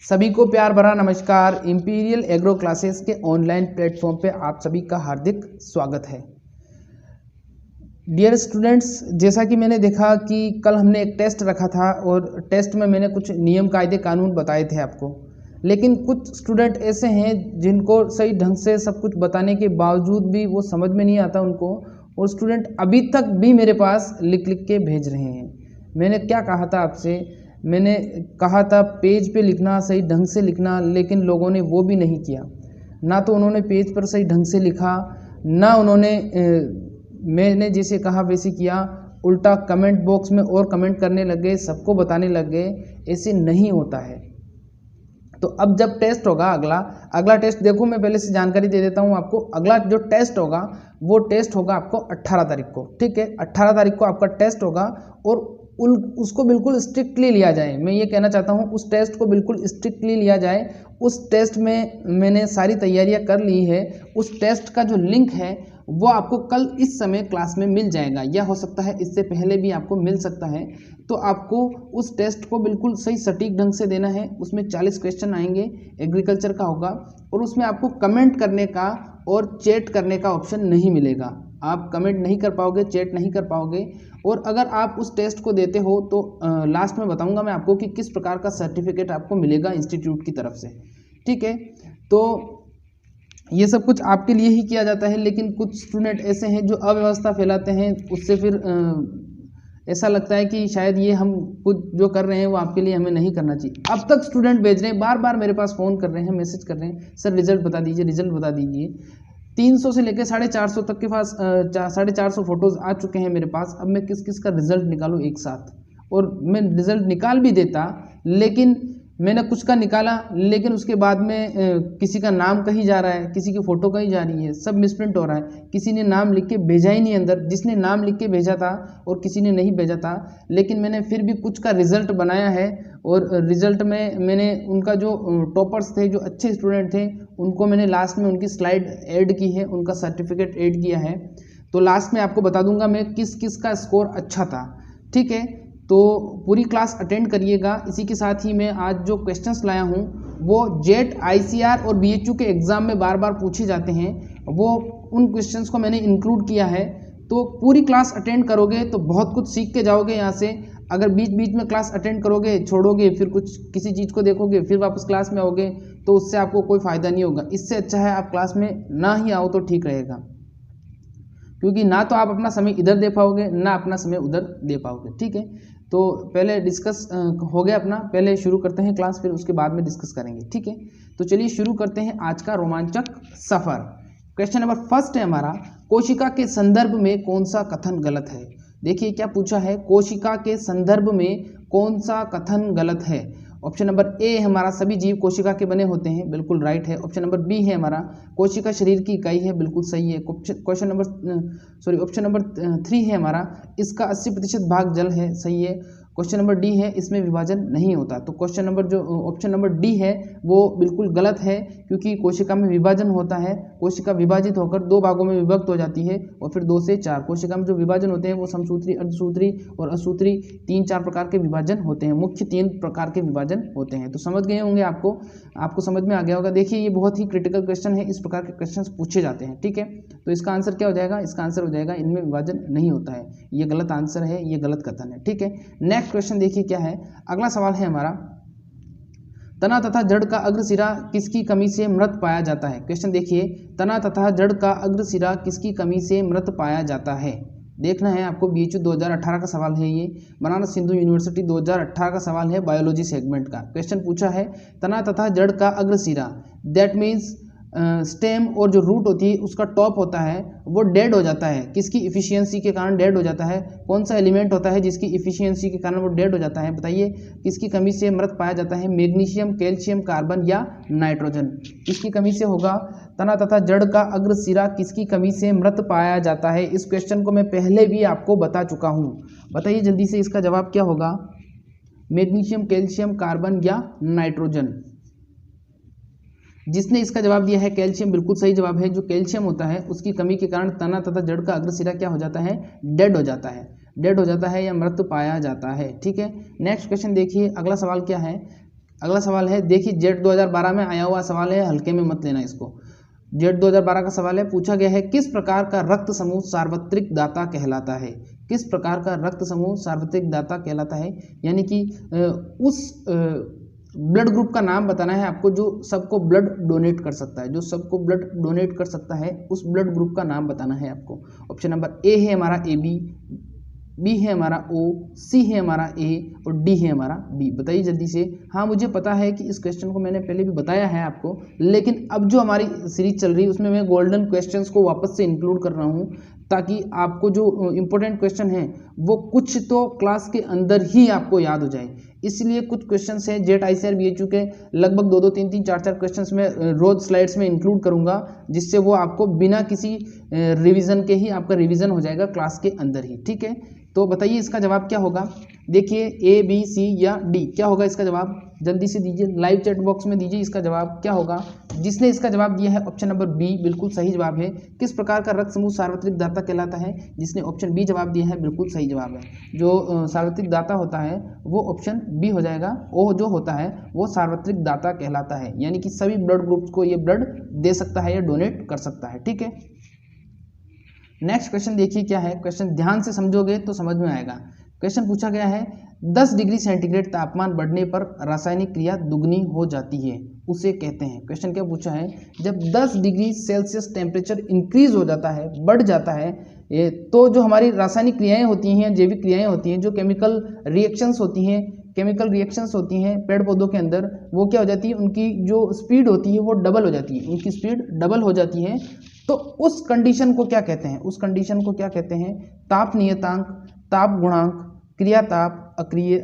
सभी को प्यार भरा नमस्कार। इंपीरियल एग्रो क्लासेस के ऑनलाइन प्लेटफॉर्म पे आप सभी का हार्दिक स्वागत है। डियर स्टूडेंट्स, जैसा कि मैंने देखा कि कल हमने एक टेस्ट रखा था और टेस्ट में मैंने कुछ नियम कायदे कानून बताए थे आपको, लेकिन कुछ स्टूडेंट ऐसे हैं जिनको सही ढंग से सब कुछ बताने के बावजूद भी वो समझ में नहीं आता उनको, और स्टूडेंट अभी तक भी मेरे पास लिख लिख के भेज रहे हैं। मैंने क्या कहा था आपसे, मैंने कहा था पेज पे लिखना, सही ढंग से लिखना, लेकिन लोगों ने वो भी नहीं किया। ना तो उन्होंने पेज पर सही ढंग से लिखा, ना उन्होंने मैंने जैसे कहा वैसे किया, उल्टा कमेंट बॉक्स में और कमेंट करने लग गए, सबको बताने लग गए। ऐसे नहीं होता है। तो अब जब टेस्ट होगा अगला टेस्ट, देखो मैं पहले से जानकारी दे देता हूँ आपको। अगला जो टेस्ट होगा वो टेस्ट होगा आपको 18 तारीख को, ठीक है। 18 तारीख को आपका टेस्ट होगा और उसको बिल्कुल स्ट्रिक्टली लिया जाए। मैं ये कहना चाहता हूँ उस टेस्ट को बिल्कुल स्ट्रिक्टली लिया जाए। उस टेस्ट में मैंने सारी तैयारियां कर ली है। उस टेस्ट का जो लिंक है वो आपको कल इस समय क्लास में मिल जाएगा, या हो सकता है इससे पहले भी आपको मिल सकता है। तो आपको उस टेस्ट को बिल्कुल सही सटीक ढंग से देना है। उसमें 40 क्वेश्चन आएंगे, एग्रीकल्चर का होगा, और उसमें आपको कमेंट करने का और चैट करने का ऑप्शन नहीं मिलेगा। आप कमेंट नहीं कर पाओगे, चैट नहीं कर पाओगे। और अगर आप उस टेस्ट को देते हो तो लास्ट में बताऊंगा मैं आपको कि किस प्रकार का सर्टिफिकेट आपको मिलेगा इंस्टीट्यूट की तरफ से, ठीक है। तो ये सब कुछ आपके लिए ही किया जाता है, लेकिन कुछ स्टूडेंट ऐसे हैं जो अव्यवस्था फैलाते हैं। उससे फिर ऐसा लगता है कि शायद ये हम कुछ जो कर रहे हैं वो आपके लिए हमें नहीं करना चाहिए। अब तक स्टूडेंट भेज रहे हैं, बार बार मेरे पास फ़ोन कर रहे हैं, मैसेज कर रहे हैं, सर रिजल्ट बता दीजिए, रिजल्ट बता दीजिए। 300 से लेकर 450 तक के पास 450 फोटोज़ आ चुके हैं मेरे पास। अब मैं किस किस का रिजल्ट निकालूं एक साथ, और मैं रिजल्ट निकाल भी देता, लेकिन मैंने कुछ का निकाला, लेकिन उसके बाद में किसी का नाम कहीं जा रहा है, किसी की फ़ोटो कहीं जा रही है, सब मिसप्रिंट हो रहा है। किसी ने नाम लिख के भेजा ही नहीं अंदर, जिसने नाम लिख के भेजा था और किसी ने नहीं भेजा था। लेकिन मैंने फिर भी कुछ का रिजल्ट बनाया है, और रिजल्ट में मैंने उनका जो टॉपर्स थे, जो अच्छे स्टूडेंट थे, उनको मैंने लास्ट में उनकी स्लाइड ऐड की है, उनका सर्टिफिकेट ऐड किया है। तो लास्ट में आपको बता दूंगा मैं किस किस का स्कोर अच्छा था, ठीक है। तो पूरी क्लास अटेंड करिएगा। इसी के साथ ही मैं आज जो क्वेश्चंस लाया हूँ वो जेट, आईसीआर और बीएचयू के एग्ज़ाम में बार बार पूछे जाते हैं, वो उन क्वेश्चंस को मैंने इंक्लूड किया है। तो पूरी क्लास अटेंड करोगे तो बहुत कुछ सीख के जाओगे यहाँ से। अगर बीच बीच में क्लास अटेंड करोगे, छोड़ोगे, फिर कुछ किसी चीज़ को देखोगे, फिर वापस क्लास में आओगे, तो उससे आपको कोई फ़ायदा नहीं होगा। इससे अच्छा है आप क्लास में ना ही आओ तो ठीक रहेगा, क्योंकि ना तो आप अपना समय इधर दे पाओगे, ना अपना समय उधर दे पाओगे, ठीक है। तो पहले डिस्कस हो गया अपना, पहले शुरू करते हैं क्लास, फिर उसके बाद में डिस्कस करेंगे, ठीक है। तो चलिए शुरू करते हैं आज का रोमांचक सफ़र। क्वेश्चन नंबर फर्स्ट है हमारा, कोशिका के संदर्भ में कौन सा कथन गलत है। देखिए क्या पूछा है, कोशिका के संदर्भ में कौन सा कथन गलत है। ऑप्शन नंबर ए हमारा, सभी जीव कोशिका के बने होते हैं, बिल्कुल राइट है। ऑप्शन नंबर बी है हमारा, कोशिका शरीर की इकाई है, बिल्कुल सही है। ऑप्शन नंबर 3 है हमारा, इसका 80% भाग जल है, सही है। क्वेश्चन नंबर डी है, इसमें विभाजन नहीं होता। तो ऑप्शन नंबर डी है वो बिल्कुल गलत है, क्योंकि कोशिका में विभाजन होता है। कोशिका विभाजित होकर 2 भागों में विभक्त हो जाती है, और फिर 2 से 4 कोशिका में जो विभाजन होते हैं वो समसूत्री, अर्धसूत्री और असूत्री 3-4 प्रकार के विभाजन होते हैं। मुख्य 3 प्रकार के विभाजन होते हैं। तो समझ गए होंगे, आपको समझ में आ गया होगा। देखिए ये बहुत ही क्रिटिकल क्वेश्चन है, इस प्रकार के क्वेश्चन पूछे जाते हैं, ठीक है। तो इसका आंसर क्या हो जाएगा, इसका आंसर हो जाएगा इनमें विभाजन नहीं होता है। ये गलत आंसर है, ये गलत कथन है, ठीक है। नेक्स्ट क्वेश्चन देखिए क्या है। अगला सवाल है हमारा, तना तथा जड़ का अग्रसिरा किसकी कमी से मृत पाया जाता है। क्वेश्चन देखिए, तना तथा जड़ का अग्रसिरा किसकी कमी से मृत पाया जाता है। देखना है आपको, बीएचयू 2018 का सवाल है ये, बनारस हिंदू यूनिवर्सिटी 2018 का सवाल है, बायोलॉजी सेगमेंट का। क्वेश्चन पूछा है, तना तथा जड़ का अग्रसिरा, दैट मीन्स स्टेम और जो रूट होती है उसका टॉप होता है वो डेड हो जाता है। किसकी इफिशियंसी के कारण डेड हो जाता है, कौन सा एलिमेंट होता है जिसकी इफिशियंसी के कारण वो डेड हो जाता है, बताइए। किसकी कमी से मृत पाया जाता है, मैग्नीशियम, कैल्शियम, कार्बन या नाइट्रोजन। किसकी कमी से होगा, तना तथा जड़ का अग्रसिरा किसकी कमी से मृत पाया जाता है। इस क्वेश्चन को मैं पहले भी आपको बता चुका हूँ, बताइए जल्दी से इसका जवाब क्या होगा। मैग्नीशियम, कैल्शियम, कार्बन या नाइट्रोजन। जिसने इसका जवाब दिया है कैल्शियम, बिल्कुल सही जवाब है। जो कैल्शियम होता है उसकी कमी के कारण तना तथा जड़ का अग्रसिरा क्या हो जाता है, डेड हो जाता है, डेड हो जाता है या मृत पाया जाता है, ठीक है। नेक्स्ट क्वेश्चन देखिए, अगला सवाल क्या है। अगला सवाल है, देखिए जेट 2012 में आया हुआ सवाल है, हल्के में मत लेना इसको। जेट 2012 का सवाल है, पूछा गया है किस प्रकार का रक्त समूह सार्वत्रिक दाता कहलाता है। किस प्रकार का रक्त समूह सार्वत्रिक दाता कहलाता है, यानी कि उस ब्लड ग्रुप का नाम बताना है आपको जो सबको ब्लड डोनेट कर सकता है, जो सबको ब्लड डोनेट कर सकता है, उस ब्लड ग्रुप का नाम बताना है आपको। ऑप्शन नंबर ए है हमारा AB, बी है हमारा O, सी है हमारा A और डी है हमारा B। बताइए जल्दी से। हाँ, मुझे पता है कि इस क्वेश्चन को मैंने पहले भी बताया है आपको, लेकिन अब जो हमारी सीरीज चल रही है उसमें मैं गोल्डन क्वेश्चंस को वापस से इंक्लूड कर रहा हूँ, ताकि आपको जो इम्पोर्टेंट क्वेश्चन हैं वो कुछ तो क्लास के अंदर ही आपको याद हो जाए। इसलिए कुछ क्वेश्चंस हैं जेट ICAR BHU के लगभग 2-2, 3-3, 4-4 क्वेश्चंस में रोज स्लाइड्स में इंक्लूड करूंगा, जिससे वो आपको बिना किसी रिवीजन के ही आपका रिवीजन हो जाएगा क्लास के अंदर ही। ठीक है, तो बताइए इसका जवाब क्या होगा। देखिए A, B, C या D, क्या होगा इसका जवाब, जल्दी से दीजिए, लाइव चैट बॉक्स में दीजिए इसका जवाब क्या होगा। जिसने इसका जवाब दिया है ऑप्शन नंबर B बिल्कुल सही जवाब है। किस प्रकार का रक्त समूह सार्वत्रिक दाता कहलाता है, जिसने ऑप्शन B जवाब दिया है बिल्कुल सही जवाब है। जो सार्वत्रिक दाता होता है वो ऑप्शन B हो जाएगा। O जो होता है वो सार्वत्रिक दाता कहलाता है, यानी कि सभी ब्लड ग्रुप्स को ये ब्लड दे सकता है या डोनेट कर सकता है। ठीक है, नेक्स्ट क्वेश्चन देखिए क्या है। क्वेश्चन ध्यान से समझोगे तो समझ में आएगा। क्वेश्चन पूछा गया है 10 डिग्री सेंटीग्रेड तापमान बढ़ने पर रासायनिक क्रिया दुगनी हो जाती है, उसे कहते हैं। क्वेश्चन क्या पूछा है, जब 10 डिग्री सेल्सियस टेम्परेचर इंक्रीज हो जाता है, बढ़ जाता है, तो जो हमारी रासायनिक क्रियाएं होती हैं, जैविक क्रियाएं होती हैं, जो केमिकल रिएक्शंस होती हैं पेड़ पौधों के अंदर, वो क्या हो जाती है, उनकी जो स्पीड होती है वो डबल हो जाती है, उनकी स्पीड डबल हो जाती है। तो उस कंडीशन को क्या कहते हैं, उस कंडीशन को क्या कहते हैं, ताप नियतांक, ताप गुणांक, क्रिया ताप, अक्रिय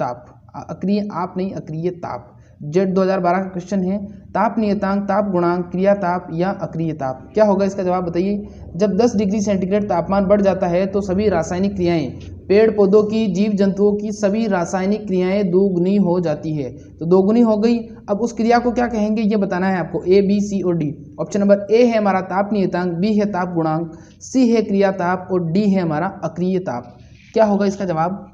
ताप, अक्रिय आप नहीं, अक्रिय ताप। जेट 2012 का क्वेश्चन है, ताप नियतांक, ताप गुणांक, क्रिया ताप या अक्रिय ताप, क्या होगा इसका जवाब बताइए। जब 10 डिग्री सेंटीग्रेड तापमान बढ़ जाता है तो सभी रासायनिक क्रियाएं, पेड़ पौधों की, जीव जंतुओं की सभी रासायनिक क्रियाएं दोगुनी हो जाती है। तो दोगुनी हो गई, अब उस क्रिया को क्या कहेंगे ये बताना है आपको, A, B, C और D। ऑप्शन नंबर A है हमारा ताप नियतांक, B है ताप गुणांक, C है क्रिया ताप और D है हमारा अक्रिय ताप। क्या होगा इसका जवाब।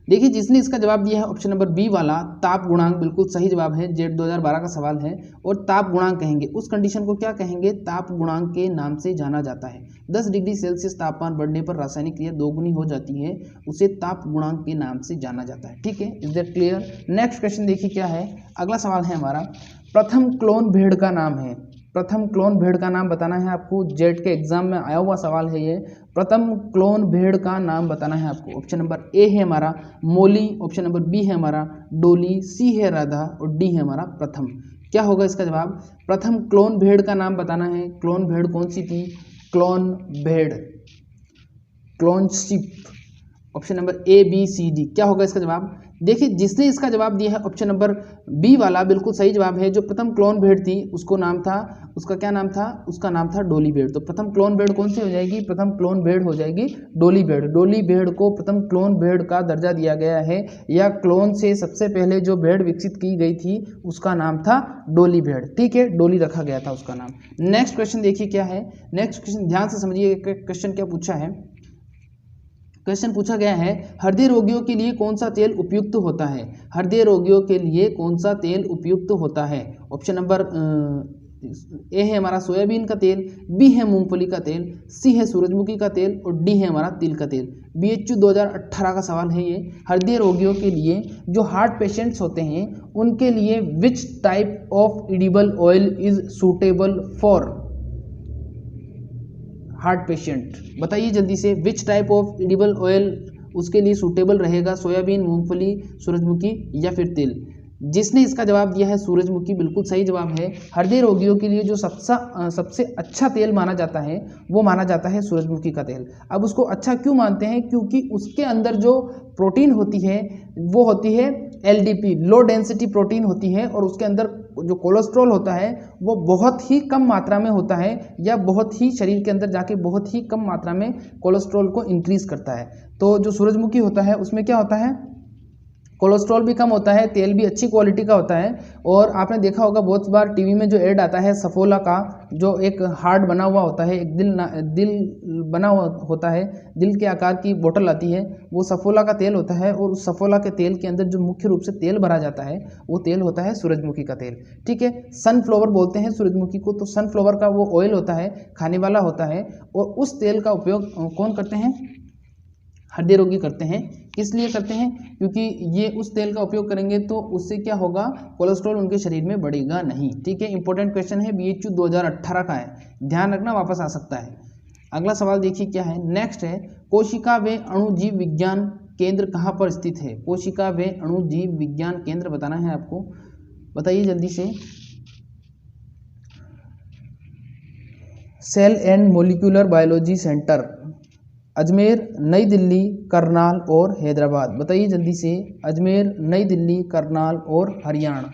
देखिए जिसने इसका जवाब दिया है ऑप्शन नंबर B वाला, ताप गुणांक, बिल्कुल सही जवाब है। जेट 2012 का सवाल है और ताप गुणांक कहेंगे, उस कंडीशन को क्या कहेंगे, ताप गुणांक के नाम से जाना जाता है। 10 डिग्री सेल्सियस तापमान बढ़ने पर रासायनिक क्रिया दोगुनी हो जाती है, उसे ताप गुणांक के नाम से जाना जाता है। ठीक है, is that clear. Next question देखिए क्या है। अगला सवाल है हमारा, प्रथम क्लोन भेड़ का नाम है। प्रथम क्लोन भेड़ का नाम बताना है आपको, जेट के एग्जाम में आया हुआ सवाल है ये। प्रथम क्लोन भेड़ का नाम बताना है आपको। ऑप्शन नंबर A है हमारा मोली, ऑप्शन नंबर B है हमारा डोली, C है राधा और D है हमारा प्रथम। क्या होगा इसका जवाब। प्रथम क्लोन भेड़ का नाम बताना है। क्लोन भेड़ कौन सी थी, क्लोन भेड़, clone ship. Option number A, B, C, D, क्या होगा इसका जवाब। देखिए जिसने इसका जवाब दिया है ऑप्शन नंबर B वाला, बिल्कुल सही जवाब है। जो प्रथम क्लोन भेड़ थी उसको नाम था, उसका क्या नाम था, उसका नाम था डोली भेड़। तो प्रथम क्लोन भेड़ कौन सी हो जाएगी, प्रथम क्लोन भेड़ हो जाएगी डोली भेड़। डोली भेड़ को प्रथम क्लोन भेड़ का दर्जा दिया गया है, या क्लोन से सबसे पहले जो भेड़ विकसित की गई थी उसका नाम था डोली भेड़। ठीक है, डोली रखा गया था उसका नाम। नेक्स्ट क्वेश्चन देखिए क्या है। नेक्स्ट क्वेश्चन ध्यान से समझिए, क्वेश्चन क्या पूछा है। क्वेश्चन पूछा गया है, हृदय रोगियों के लिए कौन सा तेल उपयुक्त होता है। हृदय रोगियों के लिए कौन सा तेल उपयुक्त होता है। ऑप्शन नंबर A है हमारा सोयाबीन का तेल, B है मूंगफली का तेल, C है सूरजमुखी का तेल और D है हमारा तिल का तेल। BHU 2018 का सवाल है ये। हृदय रोगियों के लिए, जो हार्ट पेशेंट्स होते हैं उनके लिए विच type of edible oil is suitable for heart patient. बताइए जल्दी से, विच टाइप ऑफ एडिबल ऑयल उसके लिए सूटेबल रहेगा, सोयाबीन, मूंगफली, सूरजमुखी या फिर तिल। जिसने इसका जवाब दिया है सूरजमुखी, बिल्कुल सही जवाब है। हृदय रोगियों के लिए जो सबसे अच्छा तेल माना जाता है वो माना जाता है सूरजमुखी का तेल। अब उसको अच्छा क्यों मानते हैं, क्योंकि उसके अंदर जो प्रोटीन होती है वो होती है LDP, लो डेंसिटी प्रोटीन होती है, और उसके अंदर जो कोलेस्ट्रॉल होता है वो बहुत ही कम मात्रा में होता है, या बहुत ही शरीर के अंदर जाके बहुत ही कम मात्रा में कोलेस्ट्रॉल को इंक्रीज करता है। तो जो सूरजमुखी होता है उसमें क्या होता है, कोलेस्ट्रॉल भी कम होता है, तेल भी अच्छी क्वालिटी का होता है। और आपने देखा होगा बहुत बार टीवी में जो ऐड आता है सफोला का, जो एक हार्ट बना हुआ होता है, एक दिल बना हुआ होता है, दिल के आकार की बोतल आती है, वो सफोला का तेल होता है। और उस सफोला के तेल के अंदर जो मुख्य रूप से तेल भरा जाता है वो तेल होता है सूरजमुखी का तेल, ठीक है। सनफ्लावर बोलते हैं सूरजमुखी को, तो सनफ्लावर का वो ऑयल होता है, खाने वाला होता है। और उस तेल का उपयोग कौन करते हैं? हृदय रोगी करते हैं। किस लिए करते हैं? क्योंकि ये उस तेल का उपयोग करेंगे तो उससे क्या होगा, कोलेस्ट्रॉल उनके शरीर में बढ़ेगा नहीं, ठीक है। इंपॉर्टेंट क्वेश्चन है, BHU 2018 का है, ध्यान रखना, वापस आ सकता है। अगला सवाल देखिए क्या है, नेक्स्ट है, कोशिका व अणुजीव विज्ञान केंद्र कहाँ पर स्थित है? कोशिका व अणुजीव विज्ञान केंद्र बताना है आपको, बताइए जल्दी से। Cell and molecular biology centre, Ajmer, New Delhi, Karnal और हैदराबाद, बताइए जल्दी से। अजमेर, नई दिल्ली, करनाल और हरियाणा,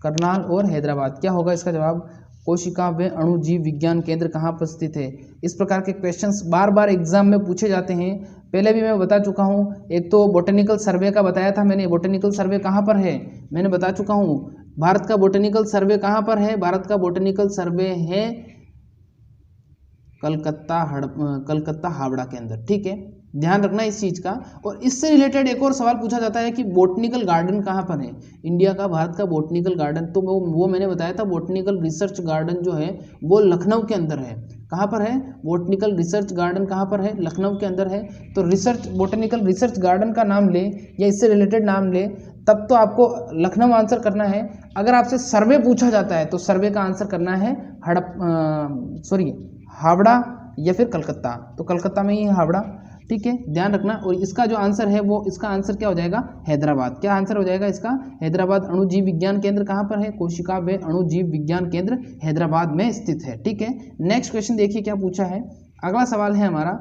करनाल और हैदराबाद, क्या होगा इसका जवाब? कोशिका व अणुजीव विज्ञान केंद्र कहाँ पर स्थित है? इस प्रकार के क्वेश्चंस बार बार एग्जाम में पूछे जाते हैं। पहले भी मैं बता चुका हूँ, एक तो बोटेनिकल सर्वे का बताया था मैंने, बोटेनिकल सर्वे कहाँ पर है मैंने बता चुका हूँ। भारत का बोटेनिकल सर्वे कहाँ पर है? भारत का बोटेनिकल सर्वे है कलकत्ता हावड़ा के अंदर, ठीक है, ध्यान रखना इस चीज का। और इससे रिलेटेड एक और सवाल पूछा जाता है कि बोटनिकल गार्डन कहाँ पर है इंडिया का, भारत का बोटनिकल गार्डन, तो वो मैंने बताया था, बोटनिकल रिसर्च गार्डन जो है वो लखनऊ के अंदर है। कहाँ पर है? बोटनिकल रिसर्च गार्डन कहाँ पर है? लखनऊ के अंदर है। तो बोटनिकल रिसर्च गार्डन का नाम ले या इससे रिलेटेड नाम ले, तब तो आपको लखनऊ आंसर करना है। अगर आपसे सर्वे पूछा जाता है तो सर्वे का आंसर करना है हावड़ा या फिर कलकत्ता, तो कलकत्ता में ही है हावड़ा, ठीक है, ध्यान रखना। और इसका जो आंसर है वो, इसका आंसर क्या हो जाएगा? हैदराबाद। क्या आंसर हो जाएगा इसका? हैदराबाद। अणुजीव विज्ञान केंद्र कहाँ पर है? कोशिका व अणुजीव विज्ञान केंद्र हैदराबाद में स्थित है, ठीक है। नेक्स्ट क्वेश्चन देखिए क्या पूछा है। अगला सवाल है हमारा,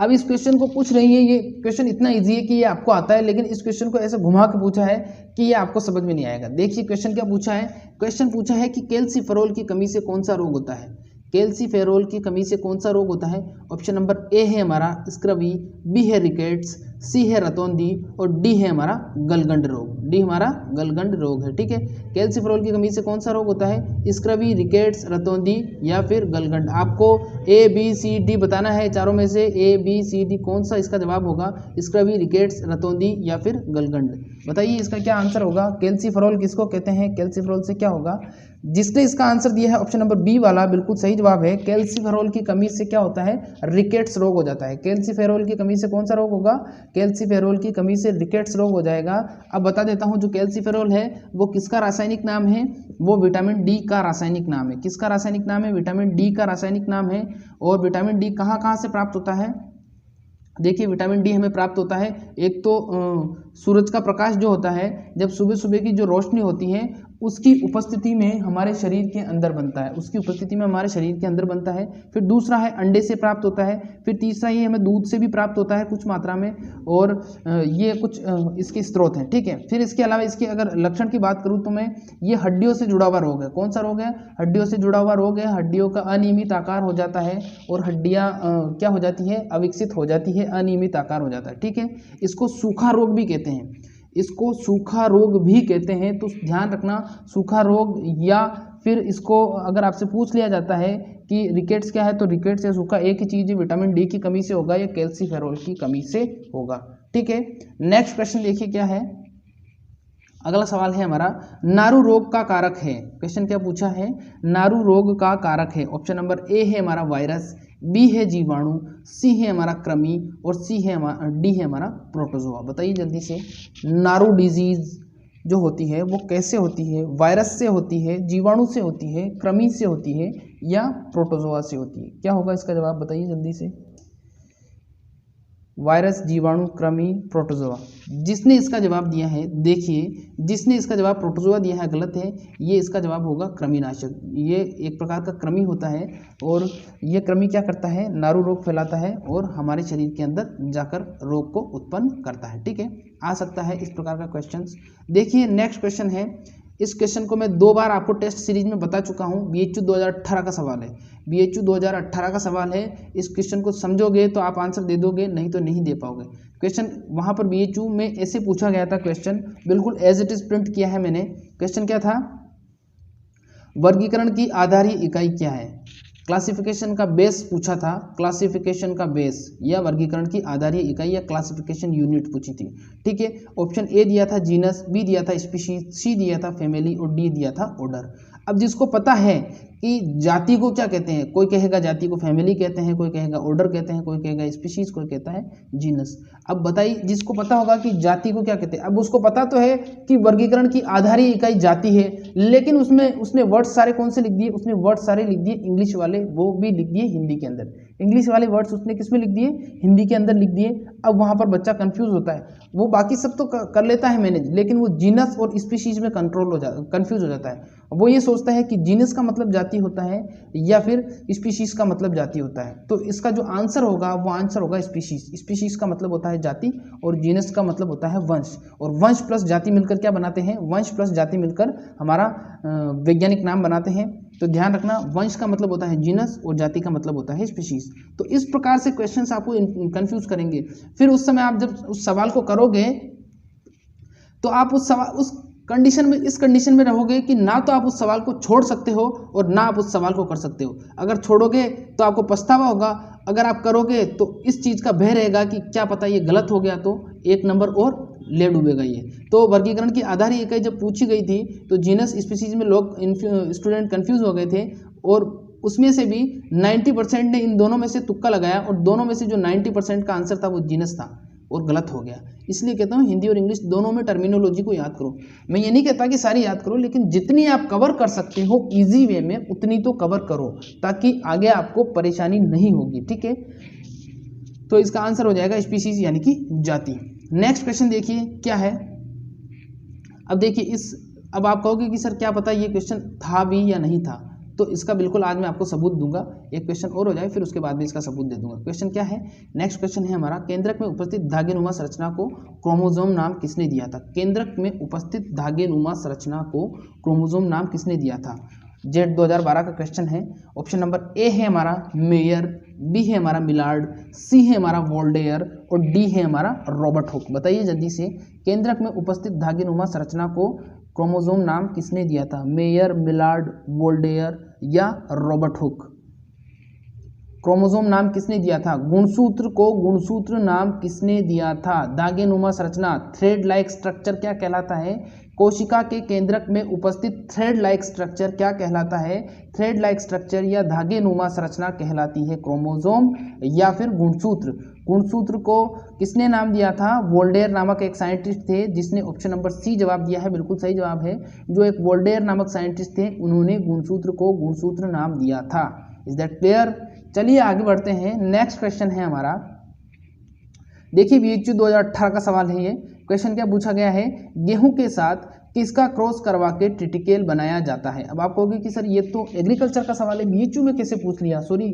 अब इस क्वेश्चन को पूछ रही है, ये क्वेश्चन इतना इजी है कि ये आपको आता है, लेकिन इस क्वेश्चन को ऐसे घुमा के पूछा है कि ये आपको समझ में नहीं आएगा। देखिए क्वेश्चन क्या पूछा है, क्वेश्चन पूछा है कि कैल्सीफेरोल की कमी से कौन सा रोग होता है? कैल्सीफेरोल की कमी से कौन सा रोग होता है? ऑप्शन नंबर ए है हमारा स्क्रवी, बी है रिकेट्स, सी है रतौंधी और डी है हमारा गलगंड रोग। डी हमारा गलगंड रोग है, ठीक है। कैल्सीफेरोल की कमी से कौन सा रोग होता है? स्क्रवी, रिकेट्स, रतौंधी या फिर गलगंड। आपको ए बी सी डी बताना है, चारों में से ए बी सी डी कौन सा इसका जवाब होगा? स्क्रवी, रिकेट्स, रतौंधी या फिर गलगंड। बताइए इसका क्या आंसर होगा? कैल्सीफेरोल किसको कहते हैं? कैल्सीफेरोल से क्या होगा? जिसने इसका आंसर दिया है ऑप्शन नंबर बी वाला, बिल्कुल सही जवाब है। कैल्सीफेरोल की कमी से क्या होता है? रिकेट्स रोग हो जाता है। कैल्सीफेरोल की कमी से कौन सा रोग होगा? कैल्सीफेरोल की कमी से रिकेट्स रोग हो जाएगा। अब बता देता हूं, जो कैल्सीफेरोल है वो किसका रासायनिक नाम है? वो विटामिन डी का रासायनिक नाम है। किसका रासायनिक नाम है? विटामिन डी का रासायनिक नाम है। और विटामिन डी कहाँ कहाँ से प्राप्त होता है? देखिए विटामिन डी हमें प्राप्त होता है, एक तो सूरज का प्रकाश जो होता है, जब सुबह सुबह की जो रोशनी होती है उसकी उपस्थिति में हमारे शरीर के अंदर बनता है, उसकी उपस्थिति में हमारे शरीर के अंदर बनता है। फिर दूसरा है अंडे से प्राप्त होता है। फिर तीसरा ये हमें दूध से भी प्राप्त होता है कुछ मात्रा में, और ये कुछ इसके स्रोत हैं, ठीक है। फिर इसके अलावा इसके अगर लक्षण की बात करूँ तो मैं, ये हड्डियों से जुड़ा हुआ रोग है। कौन सा रोग है? हड्डियों से जुड़ा हुआ रोग है। हड्डियों का अनियमित आकार हो जाता है और हड्डियाँ क्या हो जाती है? अविकसित हो जाती है, अनियमित आकार हो जाता है, ठीक है। इसको सूखा रोग भी कहते हैं, इसको सूखा रोग भी कहते हैं। तो ध्यान रखना, सूखा रोग, या फिर इसको अगर आपसे पूछ लिया जाता है कि रिकेट्स क्या है, तो रिकेट्स या सूखा एक ही चीज़ है, विटामिन डी की कमी से होगा या कैल्सीफेरोल की कमी से होगा, ठीक है। नेक्स्ट क्वेश्चन देखिए क्या है। अगला सवाल है हमारा, नारू रोग का कारक है। क्वेश्चन क्या पूछा है? नारू रोग का कारक है। ऑप्शन नंबर ए है हमारा वायरस, बी है जीवाणु, सी है हमारा कृमि और डी है हमारा प्रोटोजोआ। बताइए जल्दी से, नारू डिजीज जो होती है वो कैसे होती है? वायरस से होती है, जीवाणु से होती है, कृमि से होती है या प्रोटोजोआ से होती है? क्या होगा इसका जवाब? बताइए जल्दी से। वायरस, जीवाणु, कृमि, प्रोटोजोआ। जिसने इसका जवाब दिया है, देखिए जिसने इसका जवाब प्रोटोजोआ दिया है गलत है, ये इसका जवाब होगा कृमिनाशक। ये एक प्रकार का कृमि होता है और ये कृमि क्या करता है? नारू रोग फैलाता है और हमारे शरीर के अंदर जाकर रोग को उत्पन्न करता है, ठीक है। आ सकता है इस प्रकार का क्वेश्चन। देखिए नेक्स्ट क्वेश्चन है, इस क्वेश्चन को मैं 2 बार आपको टेस्ट सीरीज में बता चुका हूँ। BHU 2018 का सवाल है, BHU 2018 का सवाल है। इस क्वेश्चन को समझोगे तो आप आंसर दे दोगे, नहीं तो नहीं दे पाओगे। क्वेश्चन वहाँ पर BHU में ऐसे पूछा गया था, क्वेश्चन बिल्कुल एज इट इज प्रिंट किया है मैंने। क्वेश्चन क्या था, वर्गीकरण की आधारीय इकाई क्या है। क्लासिफिकेशन का बेस पूछा था, क्लासिफिकेशन का बेस या वर्गीकरण की आधारीय इकाई या क्लासिफिकेशन यूनिट पूछी थी। ठीक है, ऑप्शन ए दिया था जीनस, बी दिया था स्पीशीज, सी दिया था फैमिली और डी दिया था ऑर्डर। अब जिसको पता है कि जाति को क्या कहते हैं, कोई कहेगा जाति को फैमिली कहते हैं, कोई कहेगा ऑर्डर कहते हैं, कोई कहेगा स्पीशीज, कोई कहता है जीनस। अब बताइए, जिसको पता होगा कि जाति को क्या कहते हैं, अब उसको पता तो है कि वर्गीकरण की आधारीय इकाई जाति है, लेकिन उसने वर्ड्स सारे कौन से लिख दिए, उसने वर्ड्स सारे लिख दिए इंग्लिश वाले, वो भी लिख दिए हिंदी के अंदर। इंग्लिश वाले वर्ड्स उसने किस में लिख दिए, हिंदी के अंदर लिख दिए। अब वहाँ पर बच्चा कंफ्यूज होता है, वो बाकी सब तो कर लेता है मैनेज, लेकिन वो जीनस और स्पीशीज में कंफ्यूज हो जाता है। वो ये सोचता है कि जीनस का मतलब जाति होता है या फिर स्पीशीज का मतलब जाति होता है। तो इसका जो आंसर होगा वो आंसर होगा स्पीशीज। स्पीशीज का मतलब होता है जाति और जीनस का मतलब होता है वंश, और वंश प्लस जाति मिलकर क्या बनाते हैं, वंश प्लस जाति मिलकर हमारा वैज्ञानिक नाम बनाते हैं। तो ध्यान रखना, वंश का मतलब होता है जीनस और जाति का मतलब होता है स्पीशीज। तो इस प्रकार से क्वेश्चंस आपको कंफ्यूज करेंगे। फिर उस समय आप जब उस सवाल को करोगे तो आप उस कंडीशन में, इस कंडीशन में रहोगे कि ना तो आप उस सवाल को छोड़ सकते हो और ना आप उस सवाल को कर सकते हो। अगर छोड़ोगे तो आपको पछतावा होगा, अगर आप करोगे तो इस चीज़ का भय रहेगा कि क्या पता ये गलत हो गया तो 1 नंबर और ले डूबेगा ये। तो वर्गीकरण की आधारीय इकाई जब पूछी गई थी तो जीनस स्पीशीज में लोग स्टूडेंट कंफ्यूज हो गए थे, और उसमें से भी 90% ने इन दोनों में से तुक्का लगाया, और दोनों में से जो 90% का आंसर था वो जीनस था और गलत हो गया। इसलिए कहता हूँ हिंदी और इंग्लिश दोनों में टर्मिनोलॉजी को याद करो। मैं ये नहीं कहता कि सारी याद करो, लेकिन जितनी आप कवर कर सकते हो इजी वे में उतनी तो कवर करो, ताकि आगे आपको परेशानी नहीं होगी। ठीक है, तो इसका आंसर हो जाएगा स्पीशीज यानी कि जाति। नेक्स्ट क्वेश्चन देखिए क्या है। अब देखिए अब आप कहोगे कि सर क्या पता ये क्वेश्चन था भी या नहीं था, तो इसका बिल्कुल आज मैं आपको सबूत दूंगा। एक क्वेश्चन और हो जाए फिर उसके बाद में इसका सबूत दे दूंगा। क्वेश्चन क्या है, नेक्स्ट क्वेश्चन है हमारा, केंद्रक में उपस्थित धागेनुमा संरचना को क्रोमोसोम नाम किसने दिया था। केंद्रक में उपस्थित धागेनुमा संरचना को क्रोमोसोम नाम किसने दिया था। जेट 2012 का क्वेश्चन है। ऑप्शन नंबर ए है हमारा मेयर, बी है हमारा मिलार्ड, सी है हमारा वोल्डेयर और डी है हमारा रॉबर्ट हुक। बताइए जल्दी से, केंद्रक में उपस्थित धागेनुमा संरचना को क्रोमोसोम नाम किसने दिया था। मेयर, मिलार्ड, वोल्डेयर या रॉबर्ट हुक। क्रोमोसोम नाम किसने दिया था। गुणसूत्र को गुणसूत्र नाम किसने दिया था। धागेनुमा संरचना, थ्रेड लाइक स्ट्रक्चर क्या कहलाता है। कोशिका के केंद्रक में उपस्थित थ्रेड लाइक स्ट्रक्चर क्या कहलाता है। थ्रेड लाइक स्ट्रक्चर या धागेनुमा संरचना कहलाती है क्रोमोसोम या फिर गुणसूत्र। गुणसूत्र को किसने नाम दिया था। वोल्डेयर नामक एक साइंटिस्ट थे जिसने ऑप्शन नंबर सी जवाब दिया है, बिल्कुल सही जवाब है। जो एक वोल्डेयर नामक साइंटिस्ट थे उन्होंने गुणसूत्र को गुणसूत्र नाम दिया था। Is that clear. चलिए आगे बढ़ते हैं। नेक्स्ट क्वेश्चन है हमारा, देखिए BHU 2018 का सवाल है ये। क्वेश्चन क्या पूछा गया है, गेहूं के साथ किसका क्रॉस करवा के ट्रिटिकेल बनाया जाता है। अब आप कहोगे कि सर ये तो एग्रीकल्चर का सवाल है, BHU में कैसे पूछ लिया, सॉरी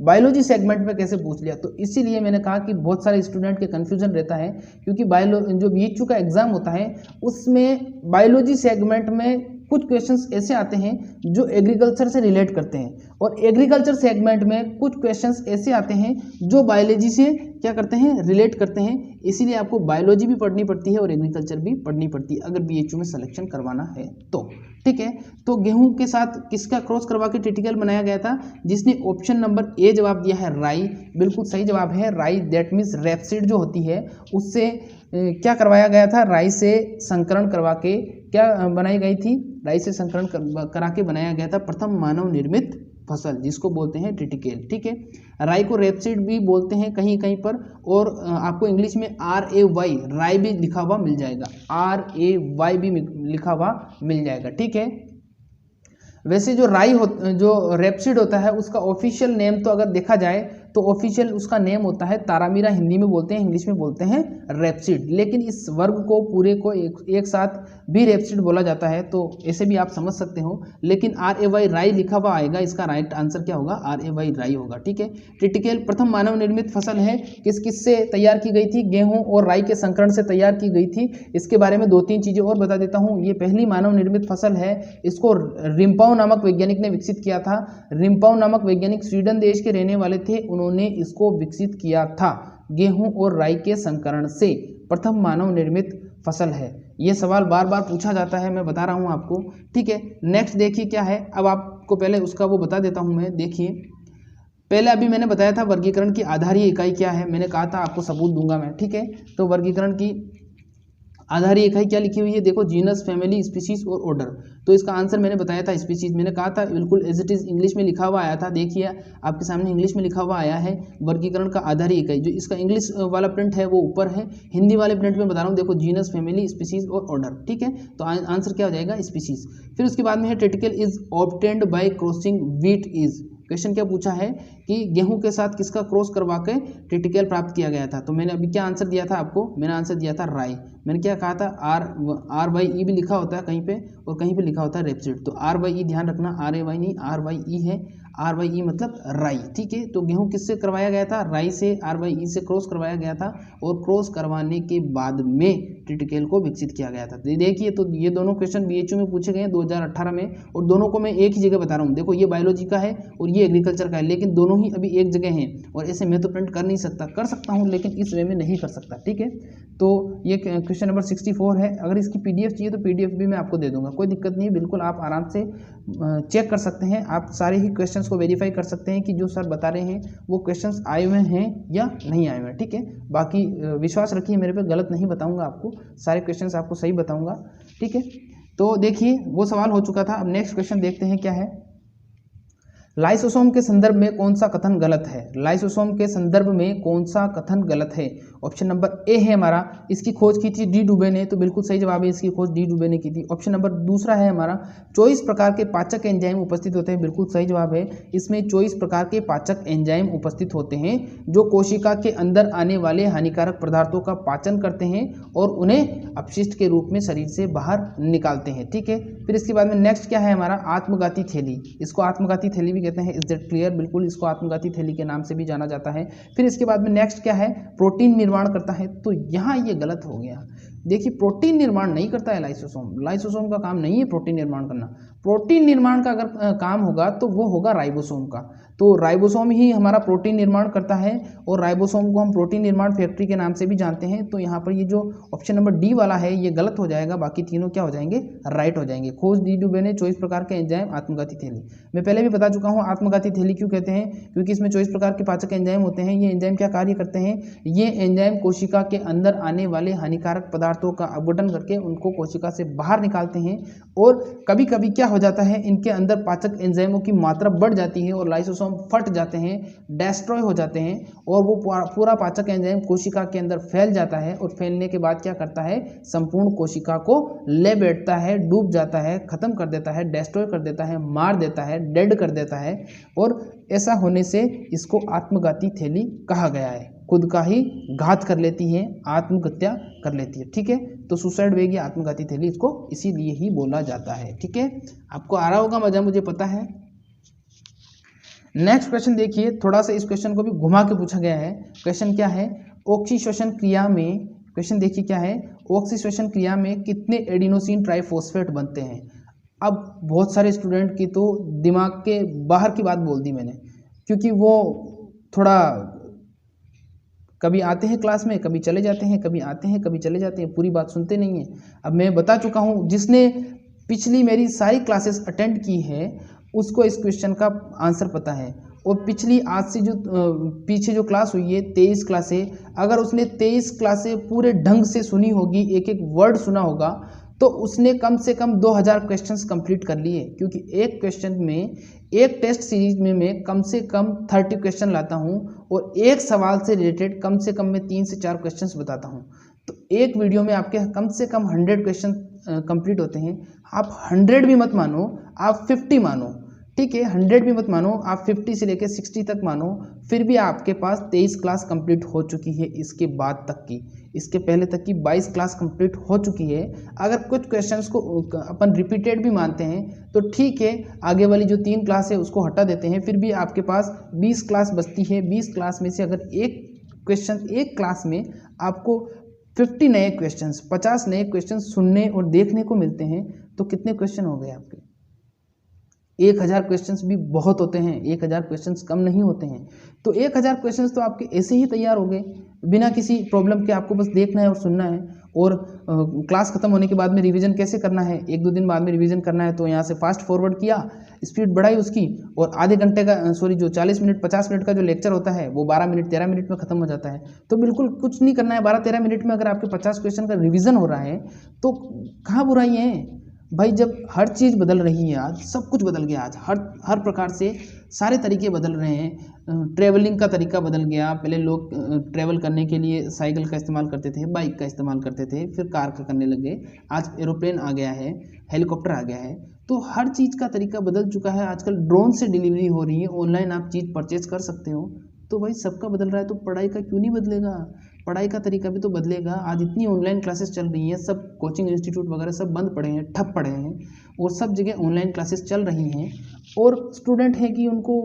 बायोलॉजी सेगमेंट में कैसे पूछ लिया। तो इसीलिए मैंने कहा कि बहुत सारे स्टूडेंट के कन्फ्यूजन रहता है, क्योंकि जो BHU का एग्जाम होता है उसमें बायोलॉजी सेगमेंट में कुछ क्वेश्चंस ऐसे आते हैं जो एग्रीकल्चर से रिलेट करते हैं, और एग्रीकल्चर सेगमेंट में कुछ क्वेश्चंस ऐसे आते हैं जो बायोलॉजी से क्या करते हैं, रिलेट करते हैं। इसीलिए आपको बायोलॉजी भी पढ़नी पड़ती है और एग्रीकल्चर भी पढ़नी पड़ती है अगर BHU में सिलेक्शन करवाना है तो। ठीक है, तो गेहूं के साथ किसका क्रॉस करवा के ट्रिटिकल बनाया गया था। जिसने ऑप्शन नंबर ए जवाब दिया है राई, बिल्कुल सही जवाब है राई। दैट मीन्स रेपसीड जो होती है उससे क्या करवाया गया था, राई से संकरण करवा के क्या बनाई गई थी, राई से संकरण करा के बनाया गया था प्रथम मानव निर्मित फसल, जिसको बोलते हैं ट्रिटिकेल। ठीक है, राई को रेपसीड भी बोलते हैं कहीं कहीं पर, और आपको इंग्लिश में RAY राई भी लिखा हुआ मिल जाएगा, RAY भी लिखा हुआ मिल जाएगा। ठीक है, वैसे जो रेपसीड होता है उसका ऑफिशियल नेम तो अगर देखा जाए तो ऑफिशियल उसका नेम होता है तारामीरा, हिंदी में बोलते हैं, इंग्लिश में बोलते हैं रेपसीड। लेकिन इस वर्ग को पूरे को एक साथ भी रेपसीड बोला जाता है, तो ऐसे भी आप समझ सकते हो। लेकिन RAY राई लिखा हुआ आएगा, इसका राइट आंसर क्या होगा, RAY राई होगा। ठीक है, ट्रिटिकेल प्रथम मानव निर्मित फसल है, किस से तैयार की गई थी, गेहूं और राई के संकरण से तैयार की गई थी। इसके बारे में 2-3 चीजें और बता देता हूं। ये पहली मानव निर्मित फसल है, इसको रिम्पाउ नामक वैज्ञानिक ने विकसित किया था। रिम्पाउ नामक वैज्ञानिक स्वीडन देश के रहने वाले थे, उन्होंने इसको विकसित किया था। गेहूं और राई के संकरण से प्रथम मानव निर्मित फसल है। ये सवाल बार बार पूछा जाता है, मैं बता रहा हूं आपको। ठीक है, नेक्स्ट देखिए क्या है। अब आपको पहले उसका वो बता देता हूं मैं। देखिए, पहले अभी मैंने बताया था वर्गीकरण की आधारीय इकाई क्या है, मैंने कहा था आपको सबूत दूंगा मैं। ठीक है, तो वर्गीकरण की आधारीय इकाई क्या लिखी हुई है, देखो, जीनस, फैमिली, स्पीशीज और ऑर्डर। तो इसका आंसर मैंने बताया था स्पीशीज, मैंने कहा था बिल्कुल एज इट इज इंग्लिश में लिखा हुआ आया था। देखिए आपके सामने इंग्लिश में लिखा हुआ आया है वर्गीकरण का आधारीय इकाई। जो इसका इंग्लिश वाला प्रिंट है वो ऊपर है, हिंदी वाले प्रिंट में बता रहा हूँ, देखो, जीनस, फैमिली, स्पीशीज और ऑर्डर। ठीक है, तो आंसर क्या हो जाएगा, स्पीशीज। फिर उसके बाद में है triticale is obtained by crossing wheat is. Question क्या पूछा है कि गेहूं के साथ किसका क्रॉस करवा के ट्रिटिकल प्राप्त किया गया था। तो मैंने अभी क्या आंसर दिया था आपको, मैंने आंसर दिया था राई। मैंने क्या कहा था, RYE भी लिखा होता है कहीं पे और कहीं पे लिखा होता है रेपसीड। तो RYE ध्यान रखना, RAY नहीं RYE है। RYE मतलब राई। ठीक है, तो गेहूं किससे करवाया गया था, राई से, RYE से क्रॉस करवाया गया था और क्रॉस करवाने के बाद में ट्रिटिकल को विकसित किया गया था। देखिए, तो ये दोनों क्वेश्चन BHU में पूछे गए हैं 2018 में, और दोनों को मैं एक ही जगह बता रहा हूँ। देखो, ये बायोलॉजी का है और ये एग्रीकल्चर का है, लेकिन दोनों ही अभी एक जगह हैं। और ऐसे मैं तो प्रिंट कर नहीं सकता, कर सकता हूँ लेकिन इस वे में नहीं कर सकता। ठीक है, तो ये क्वेश्चन नंबर 64 है। अगर इसकी PDF चाहिए तो PDF भी मैं आपको दे दूंगा, कोई दिक्कत नहीं है, बिल्कुल आप आराम से चेक कर सकते हैं। आप सारे ही क्वेश्चंस को वेरीफाई कर सकते हैं कि जो सर बता रहे हैं वो क्वेश्चंस आए हुए हैं या नहीं आए हुए हैं। ठीक है, बाकी विश्वास रखिए मेरे पे, गलत नहीं बताऊंगा आपको, सारे क्वेश्चंस आपको सही बताऊंगा। ठीक है, तो देखिए वो सवाल हो चुका था। अब नेक्स्ट क्वेश्चन देखते हैं क्या है। लाइसोसोम के संदर्भ में कौन सा कथन गलत है, लाइसोसोम के संदर्भ में कौन सा कथन गलत है। ऑप्शन नंबर ए है हमारा, इसकी खोज की थी डी डुबे ने, तो बिल्कुल सही जवाब है, इसकी खोज डी डुबे ने की थी। ऑप्शन नंबर दूसरा है हमारा, 24 प्रकार के पाचक एंजाइम उपस्थित होते हैं, बिल्कुल सही जवाब है, इसमें 24 प्रकार के पाचक एंजाइम उपस्थित होते हैं जो कोशिका के अंदर आने वाले हानिकारक पदार्थों का पाचन करते हैं और उन्हें अपशिष्ट के रूप में शरीर से बाहर निकालते हैं। ठीक है, फिर इसके बाद में नेक्स्ट क्या है हमारा, आत्मघाती थैली, इसको आत्मघाती थैली भी कहते हैं। इज दैट क्लियर, बिल्कुल इसको आत्मघाती थैली के नाम से भी जाना जाता है। फिर इसके बाद में नेक्स्ट क्या है, प्रोटीन निर्माण करता है, तो यहाँ ये गलत हो गया। देखिए, प्रोटीन निर्माण नहीं करता है लाइसोसोम, लाइसोसोम का काम नहीं है प्रोटीन निर्माण करना। प्रोटीन निर्माण का अगर काम होगा तो वो होगा राइबोसोम का, तो राइबोसोम ही हमारा प्रोटीन निर्माण करता है और राइबोसोम को हम प्रोटीन निर्माण फैक्ट्री के नाम से भी जानते हैं। तो यहाँ पर ये जो ऑप्शन नंबर डी वाला है ये गलत हो जाएगा, बाकी तीनों क्या हो जाएंगे, राइट हो जाएंगे। खोज डी डुबे ने 24 प्रकार के एंजाइम, आत्मघाती थैली, मैं पहले भी बता चुका हूँ आत्मघाती थैली क्यों कहते हैं, क्योंकि इसमें 24 प्रकार के पाचक एंजाइम होते हैं। ये एंजाइम क्या कार्य करते हैं, ये एंजाइम कोशिका के अंदर आने वाले हानिकारक पदार्थों का अपघटन करके उनको कोशिका से बाहर निकालते हैं। और कभी कभी क्या हो जाता है, इनके अंदर पाचक एंजाइमों की मात्रा बढ़ जाती है और लाइसोसोम फट जाते हैं, डेस्ट्रॉय हो जाते हैं और वो पूरा पाचक एंजाइम कोशिका के अंदर फैल जाता है और फैलने के बाद क्या करता है, संपूर्ण कोशिका को ले बैठता है, डूब जाता है, खत्म कर देता है, डेस्ट्रॉय कर देता है, मार देता है, डेड कर देता है। और ऐसा होने से इसको आत्मघाती थैली कहा गया है, खुद का ही घात कर लेती है, आत्महत्या कर लेती है। ठीक है, तो सुसाइड वेग या आत्मघाती थैली इसको इसीलिए ही बोला जाता है। ठीक है, आपको आ रहा होगा मजा, मुझे पता है। नेक्स्ट क्वेश्चन देखिए, थोड़ा सा इस क्वेश्चन को भी घुमा के पूछा गया है। क्वेश्चन क्या है, ऑक्सीश्वसन क्रिया में, क्वेश्चन देखिए क्या है, ऑक्सीश्वसन क्रिया में कितने एडिनोसिन ट्राइफॉस्फेट बनते हैं। अब बहुत सारे स्टूडेंट की तो दिमाग के बाहर की बात बोल दी मैंने, क्योंकि वो थोड़ा कभी आते हैं क्लास में, कभी चले जाते हैं, कभी आते हैं, कभी चले जाते हैं, पूरी बात सुनते नहीं हैं। अब मैं बता चुका हूँ, जिसने पिछली मेरी सारी क्लासेस अटेंड की है उसको इस क्वेश्चन का आंसर पता है। और पिछली आज से जो पीछे जो क्लास हुई है 23 क्लासें, अगर उसने 23 क्लासें पूरे ढंग से सुनी होगी, एक एक वर्ड सुना होगा, तो उसने कम से कम 2000 क्वेश्चंस कंप्लीट कर लिए। क्योंकि एक क्वेश्चन में, एक टेस्ट सीरीज में मैं कम से कम 30 क्वेश्चन लाता हूं और एक सवाल से रिलेटेड कम से कम मैं 3 से 4 क्वेश्चंस बताता हूं। तो एक वीडियो में आपके कम से कम 100 क्वेश्चन कंप्लीट होते हैं। आप 100 भी मत मानो, आप 50 मानो, ठीक है, 100 भी मत मानो, आप 50 से लेकर 60 तक मानो, फिर भी आपके पास 23 क्लास कंप्लीट हो चुकी है इसके बाद तक की। इसके पहले तक की 22 क्लास कंप्लीट हो चुकी है। अगर कुछ क्वेश्चंस को अपन रिपीटेड भी मानते हैं तो ठीक है, आगे वाली जो 3 क्लास है उसको हटा देते हैं, फिर भी आपके पास 20 क्लास बचती है। 20 क्लास में से अगर एक क्वेश्चन, एक क्लास में आपको 50 नए क्वेश्चंस, 50 नए क्वेश्चंस सुनने और देखने को मिलते हैं, तो कितने क्वेश्चन हो गए आपके? 1000 क्वेश्चंस भी बहुत होते हैं, 1000 क्वेश्चंस कम नहीं होते हैं। तो 1000 क्वेश्चंस तो आपके ऐसे ही तैयार हो गए बिना किसी प्रॉब्लम के। आपको बस देखना है और सुनना है, और क्लास खत्म होने के बाद में रिवीजन कैसे करना है, 1-2 दिन बाद में रिवीजन करना है, तो यहाँ से फास्ट फॉरवर्ड किया, स्पीड बढ़ाई उसकी, और आधे घंटे का जो 40 मिनट 50 मिनट का जो लेक्चर होता है वो 12 मिनट 13 मिनट में खत्म हो जाता है। तो बिल्कुल कुछ नहीं करना है, 12-13 मिनट में अगर आपके 50 क्वेश्चन का रिवीजन हो रहा है तो कहाँ बुराई है भाई। जब हर चीज़ बदल रही है, आज सब कुछ बदल गया, आज हर प्रकार से सारे तरीके बदल रहे हैं। ट्रैवलिंग का तरीका बदल गया, पहले लोग ट्रैवल करने के लिए साइकिल का इस्तेमाल करते थे, बाइक का इस्तेमाल करते थे, फिर कार का करने लगे, आज एरोप्लेन आ गया है, हेलीकॉप्टर आ गया है। तो हर चीज़ का तरीका बदल चुका है। आजकल ड्रोन से डिलीवरी हो रही है, ऑनलाइन आप चीज़ परचेज कर सकते हो। तो भाई सबका बदल रहा है, तो पढ़ाई का क्यों नहीं बदलेगा? पढ़ाई का तरीका भी तो बदलेगा। आज इतनी ऑनलाइन क्लासेस चल रही हैं, सब कोचिंग इंस्टीट्यूट वगैरह सब बंद पड़े हैं, ठप पड़े हैं, और सब जगह ऑनलाइन क्लासेस चल रही हैं, और स्टूडेंट है कि उनको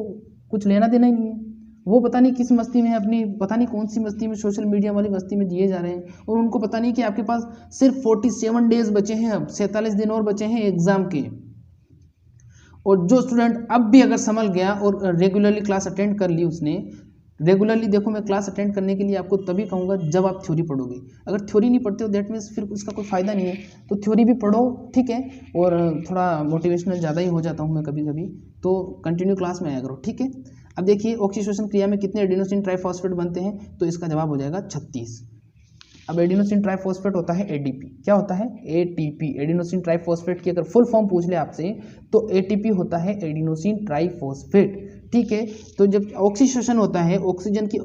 कुछ लेना देना ही नहीं है। वो पता नहीं किस मस्ती में है, अपनी पता नहीं कौन सी मस्ती में, सोशल मीडिया वाली मस्ती में जिए जा रहे हैं, और उनको पता नहीं कि आपके पास सिर्फ 47 डेज बचे हैं, अब 47 दिन और बचे हैं एग्जाम के। और जो स्टूडेंट अब भी अगर संभल गया और रेगुलरली क्लास अटेंड कर ली उसने, रेगुलरली, देखो मैं क्लास अटेंड करने के लिए आपको तभी कहूँगा जब आप थ्योरी पढ़ोगे। अगर थ्योरी नहीं पढ़ते हो दैट मीन्स फिर उसका कोई फ़ायदा नहीं है। तो थ्योरी भी पढ़ो, ठीक है, और थोड़ा मोटिवेशनल ज़्यादा ही हो जाता हूँ मैं कभी कभी, तो कंटिन्यू क्लास में आया करो, ठीक है। अब देखिए ऑक्सीडेशन क्रिया में कितने एडिनोसिन ट्राइफॉस्फेट बनते हैं, तो इसका जवाब हो जाएगा 36। अब एडिनोसिन ट्राइफॉस्फेट होता है एडीपी। क्या होता है? एटीपी। एडिनोसिन ट्राइफॉस्फेट की अगर फुल फॉर्म पूछ ले आपसे तो एटीपी होता है एडिनोसिन ट्राइफॉस्फेट, ठीक है। तो जब ऑक्सीडेशन होता है, ऑक्सीजन की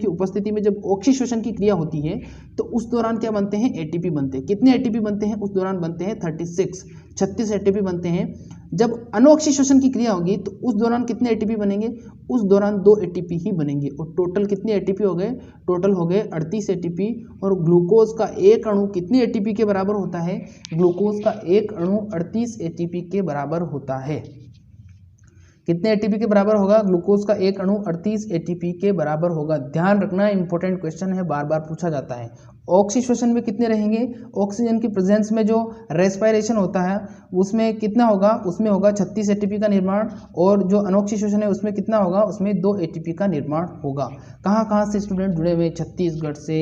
उपस्थिति में जब ऑक्सीडेशन की क्रिया होती है तो उस दौरान क्या बनते हैं? एटीपी बनते हैं। कितने एटीपी बनते हैं? उस दौरान बनते हैं 36 एटीपी बनते हैं। जब अनऑक्सीडेशन की क्रिया होगी तो उस दौरान कितने एटीपी बनेंगे? उस दौरान 2 एटीपी ही बनेंगे। और टोटल कितने एटीपी हो गए? टोटल हो गए 38 एटीपी। और ग्लूकोज का एक अणु कितने एटीपी के बराबर होता है? ग्लूकोज का एक अणु 38 एटीपी के बराबर होता है। कितने एटीपी के बराबर होगा? ग्लूकोज का एक अणु 38 एटीपी के बराबर होगा। ध्यान रखना, इंपॉर्टेंट क्वेश्चन है, बार बार पूछा जाता है। ऑक्सीडेशन में कितने रहेंगे? ऑक्सीजन की प्रेजेंस में जो रेस्पिरेशन होता है उसमें कितना होगा? उसमें होगा 36 एटीपी का निर्माण। और जो अनऑक्सीडेशन है उसमें कितना होगा? उसमें 2 एटीपी का निर्माण होगा। कहाँ से स्टूडेंट जुड़े हुए? छत्तीसगढ़ से,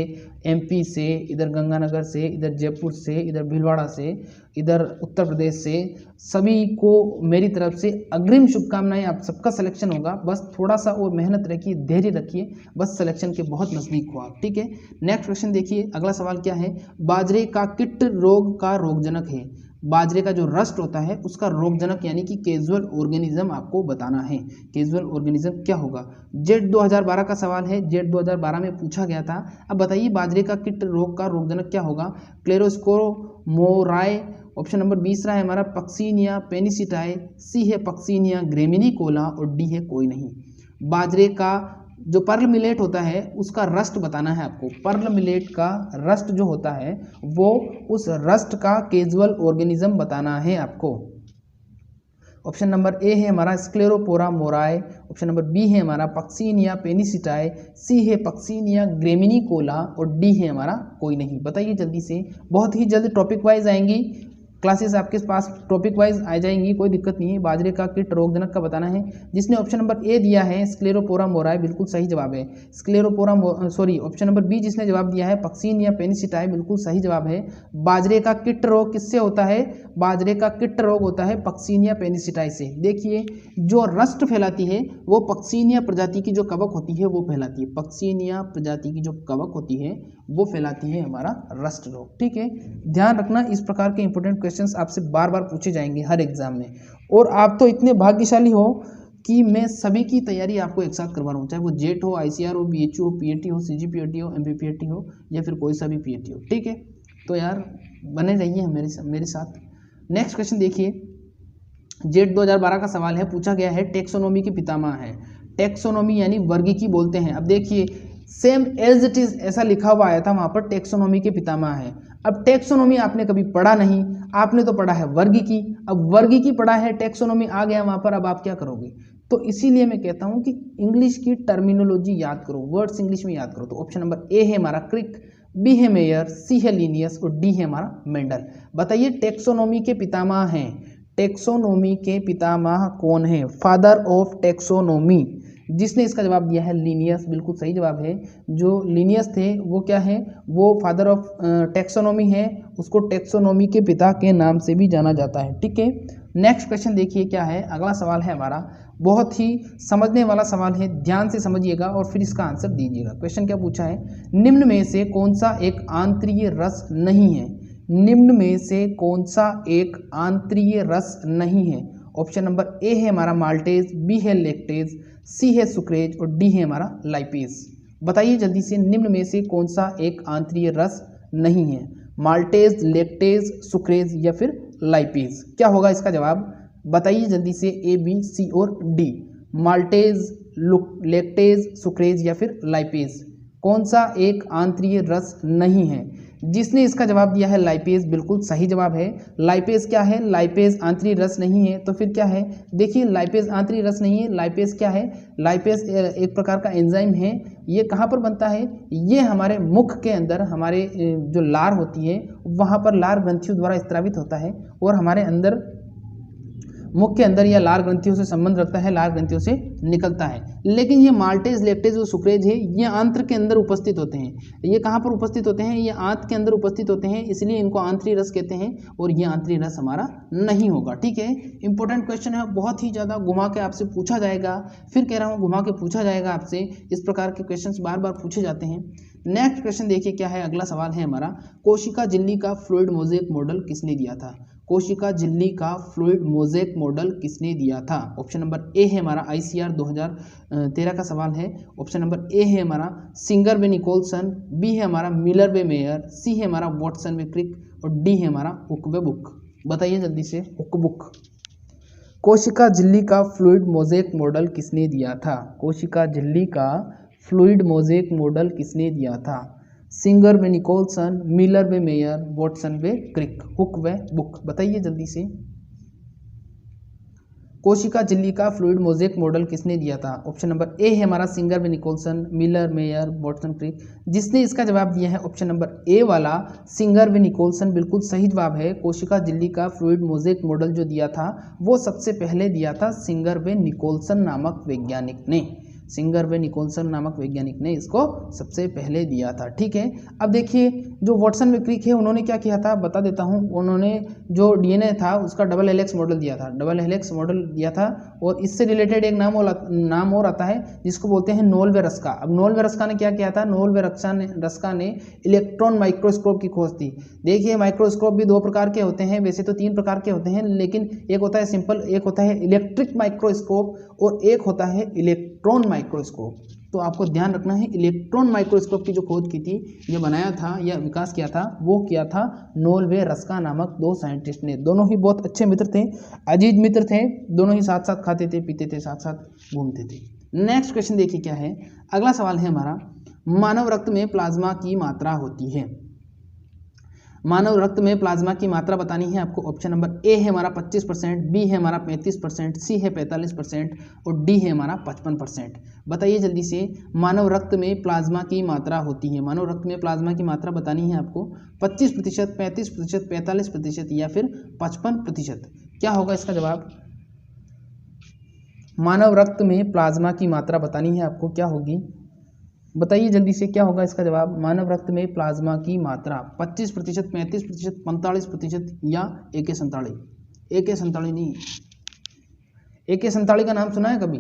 एमपी से, इधर गंगानगर से, इधर जयपुर से, इधर भीलवाड़ा से, इधर उत्तर प्रदेश से, सभी को मेरी तरफ से अग्रिम शुभकामनाएं। आप सबका सिलेक्शन होगा, बस थोड़ा सा और मेहनत रखिए, धैर्य रखिए, बस सिलेक्शन के बहुत नज़दीक हो आप, ठीक है। नेक्स्ट क्वेश्चन देखिए, अगला सवाल क्या है? बाजरे का किट रोग का रोगजनक है। बाजरे का जो रस्ट होता है उसका रोगजनक यानी कि कैजुअल ऑर्गेनिज्म आपको बताना है। कैजुअल ऑर्गेनिज्म क्या होगा? जेट 2012 का सवाल है, जेट 2012 में पूछा गया था। अब बताइए बाजरे का किट रोग का रोगजनक क्या होगा? क्लेरोस्पोरोमोराई, ऑप्शन नंबर 20 है हमारा पक्सीनिया पेनिसिटाई, सी है पक्सीनिया ग्रेमिनिकोला, और डी है कोई नहीं। बाजरे का जो पर्ल मिलेट होता है उसका रस्ट बताना है आपको। पर्ल मिलेट का रस्ट जो होता है वो, उस रस्ट का कैजुअल ऑर्गेनिज्म बताना है आपको। ऑप्शन नंबर ए है हमारा स्क्लेरोपोरा मोराई, ऑप्शन नंबर बी है हमारा पक्सीनिया पेनिसिटाई, सी है पक्सीनिया ग्रेमिनिकोला, और डी है हमारा कोई नहीं। बताइए जल्दी से, बहुत ही जल्द टॉपिक वाइज आएंगी क्लासेस, आपके पास टॉपिक वाइज आ जाएंगी, कोई दिक्कत नहीं है। बाजरे का किट रोगजनक का बताना है। जिसने ऑप्शन नंबर ए दिया है स्क्लेरोपोरा मोराई, बिल्कुल सही जवाब है। ऑप्शन नंबर बी जिसने जवाब दिया है पक्सीनिया पेनिसिटाई, बिल्कुल सही जवाब है। बाजरे का किट रोग किससे होता है? बाजरे का किट रोग होता है पक्सीनिया पेनिसिटाई से। देखिए जो रस्ट फैलाती है वो पक्सीनिया प्रजाति की जो कवक होती है वो फैलाती है। पक्सीनिया प्रजाति की जो कवक होती है वो फैलाती है हमारा रस्ट रोग, ठीक है। ध्यान रखना, इस प्रकार के इंपॉर्टेंट क्वेश्चंस आपसे बार बार पूछे जाएंगे हर एग्जाम में। और आप तो इतने भाग्यशाली हो कि मैं सभी की तैयारी आपको एक साथ करवा रहा हूँ, चाहे वो जेट हो, आईसीआर हो, बीएचयू हो, पीएटी हो, सीजीपीएटी हो, एमपीपीएटी हो, या फिर कोई सा भी पीएटी हो, ठीक है। तो यार बने रहिए मेरे साथ। नेक्स्ट क्वेश्चन देखिए, जेट 2012 का सवाल है, पूछा गया है टेक्सोनोमी के पितामह है। टेक्सोनोमी यानी वर्गीकी बोलते हैं। अब देखिए सेम एज इट इज ऐसा लिखा हुआ आया था वहां पर, टेक्सोनोमी के पितामह है। अब टेक्सोनोमी आपने कभी पढ़ा नहीं, आपने तो पढ़ा है वर्गीकी। अब वर्गीकी पढ़ा है, टेक्सोनोमी आ गया वहां पर, अब आप क्या करोगे? तो इसीलिए मैं कहता हूं कि इंग्लिश की टर्मिनोलॉजी याद करो, वर्ड्स इंग्लिश में याद करो। तो ऑप्शन नंबर ए है हमारा क्रिक, बी है मेयर, सी है लिनियस और डी है हमारा मेंडल। बताइए टेक्सोनोमी के पितामह हैं, टेक्सोनोमी के पितामह कौन है? फादर ऑफ टेक्सोनोमी, जिसने इसका जवाब दिया है लिनियस, बिल्कुल सही जवाब है। जो लिनियस थे वो क्या है? वो फादर ऑफ टेक्सोनोमी है, उसको टेक्सोनोमी के पिता के नाम से भी जाना जाता है। ठीक है, नेक्स्ट क्वेश्चन देखिए क्या है। अगला सवाल है हमारा, बहुत ही समझने वाला सवाल है, ध्यान से समझिएगा और फिर इसका आंसर दीजिएगा। क्वेश्चन क्या पूछा है? निम्न में से कौन सा एक आंतरीय रस नहीं है? निम्न में से कौन सा एक आंतरीय रस नहीं है? ऑप्शन नंबर ए है हमारा माल्टेज, बी है लैक्टेज, सी है सुक्रेज और डी है हमारा लाइपेज। बताइए जल्दी से, निम्न में से कौन सा एक आंतरीय रस नहीं है? माल्टेज, लैक्टेज, सुक्रेज या फिर लाइपेज। क्या होगा इसका जवाब? बताइए जल्दी से, ए, बी, सी और डी। माल्टेज, लैक्टेज, सुक्रेज या फिर लाइपेज, कौन सा एक आंतरीय रस नहीं है? जिसने इसका जवाब दिया है लाइपेज, बिल्कुल सही जवाब है। लाइपेज क्या है? लाइपेज आंतरीय रस नहीं है। तो फिर क्या है? देखिए लाइपेज आंतरीय रस नहीं है। लाइपेज क्या है? लाइपेज एक प्रकार का एंजाइम है। ये कहाँ पर बनता है? ये हमारे मुख के अंदर, हमारे जो लार होती है वहाँ पर लार ग्रंथियों द्वारा स्त्रावित होता है और हमारे अंदर मुख के अंदर यह लार ग्रंथियों से संबंध रखता है, लार ग्रंथियों से निकलता है। लेकिन ये माल्टेज, लैक्टेज और सुक्रेज है, ये आंत्र के अंदर उपस्थित होते हैं। ये कहाँ पर उपस्थित होते हैं? ये आंत के अंदर उपस्थित होते हैं, इसलिए इनको आंतरीय रस कहते हैं और ये आंतरीय रस हमारा नहीं होगा। ठीक है, इंपॉर्टेंट क्वेश्चन है, बहुत ही ज़्यादा घुमा के आपसे पूछा जाएगा। फिर कह रहा हूँ घुमा के पूछा जाएगा आपसे, इस प्रकार के क्वेश्चन बार बार पूछे जाते हैं। नेक्स्ट क्वेश्चन देखिए क्या है। अगला सवाल है हमारा, कोशिका झिल्ली का फ्लूइड मोज़ेक मॉडल किसने दिया था? कोशिका झिल्ली का फ्लूइड मोज़ेक मॉडल किसने दिया था? ऑप्शन नंबर ए है हमारा ICR 2013 का सवाल है। ऑप्शन नंबर ए है हमारा सिंगर व निकोलसन, बी है हमारा मिलर व मेयर, सी है हमारा वॉटसन व क्रिक और डी है हमारा हुक व बुक। बताइए जल्दी से, हुक बुक। कोशिका झिल्ली का फ्लूइड मोज़ेक मॉडल किसने दिया था? कोशिका झिल्ली का फ्लूइड मोज़ेक मॉडल किसने दिया था? सिंगर व निकोलसन, मिलर व मेयर, वॉटसन व क्रिक, हुक व बुक। बताइए जल्दी से, कोशिका झिल्ली का फ्लूइड मोज़ेक मॉडल किसने दिया था? ऑप्शन नंबर ए है हमारा सिंगर व निकोलसन, मिलर, मेयर, वॉटसन, क्रिक। जिसने इसका जवाब दिया है ऑप्शन नंबर ए वाला सिंगर व निकोलसन, बिल्कुल सही जवाब है। कोशिका झिल्ली का फ्लूइड मोज़ेक मॉडल जो दिया था वो सबसे पहले दिया था सिंगर व निकोलसन नामक वैज्ञानिक ने। सिंगर व निकोलसन नामक वैज्ञानिक ने इसको सबसे पहले दिया था। ठीक है, अब देखिए जो वॉटसन व क्रिक है उन्होंने क्या किया था बता देता हूँ। उन्होंने जो DNA था उसका डबल हेलिक्स मॉडल दिया था, डबल हेलिक्स मॉडल दिया था। और इससे रिलेटेड एक नाम और आता है जिसको बोलते हैं नोल व रस्का। अब नोल व रस्का ने क्या किया था? नोल व रस्का ने इलेक्ट्रॉन माइक्रोस्कोप की खोज थी। देखिए माइक्रोस्कोप भी दो प्रकार के होते हैं, वैसे तो तीन प्रकार के होते हैं, लेकिन एक होता है सिंपल, एक होता है इलेक्ट्रिक माइक्रोस्कोप और एक होता है इलेक्ट्रॉन माइक्रोस्कोप। तो आपको ध्यान रखना है, इलेक्ट्रॉन माइक्रोस्कोप की जो खोज की थी, जो बनाया था या विकास किया था, वो किया था नोल व रस्का नामक दो साइंटिस्ट ने। दोनों ही बहुत अच्छे मित्र थे, अजीज मित्र थे, दोनों ही साथ साथ खाते थे, पीते थे, साथ साथ घूमते थे। नेक्स्ट क्वेश्चन देखिए क्या है। अगला सवाल है हमारा, मानव रक्त में प्लाज्मा की मात्रा होती है। मानव रक्त में प्लाज्मा की मात्रा बतानी है आपको। ऑप्शन नंबर ए है हमारा 25%, बी है हमारा 35%, सी है 45% और डी है हमारा 55%। बताइए जल्दी से, मानव रक्त में प्लाज्मा की मात्रा होती है। मानव रक्त में प्लाज्मा की मात्रा बतानी है आपको। 25%, 35%, 45% या फिर 55%। क्या होगा इसका जवाब? मानव रक्त में प्लाज्मा की मात्रा बतानी है आपको, क्या होगी? बताइए जल्दी से, क्या होगा इसका जवाब? मानव रक्त में प्लाज्मा की मात्रा 25%, 35%, 45% या AK47। AK47 नहीं, AK47 का नाम सुना है कभी?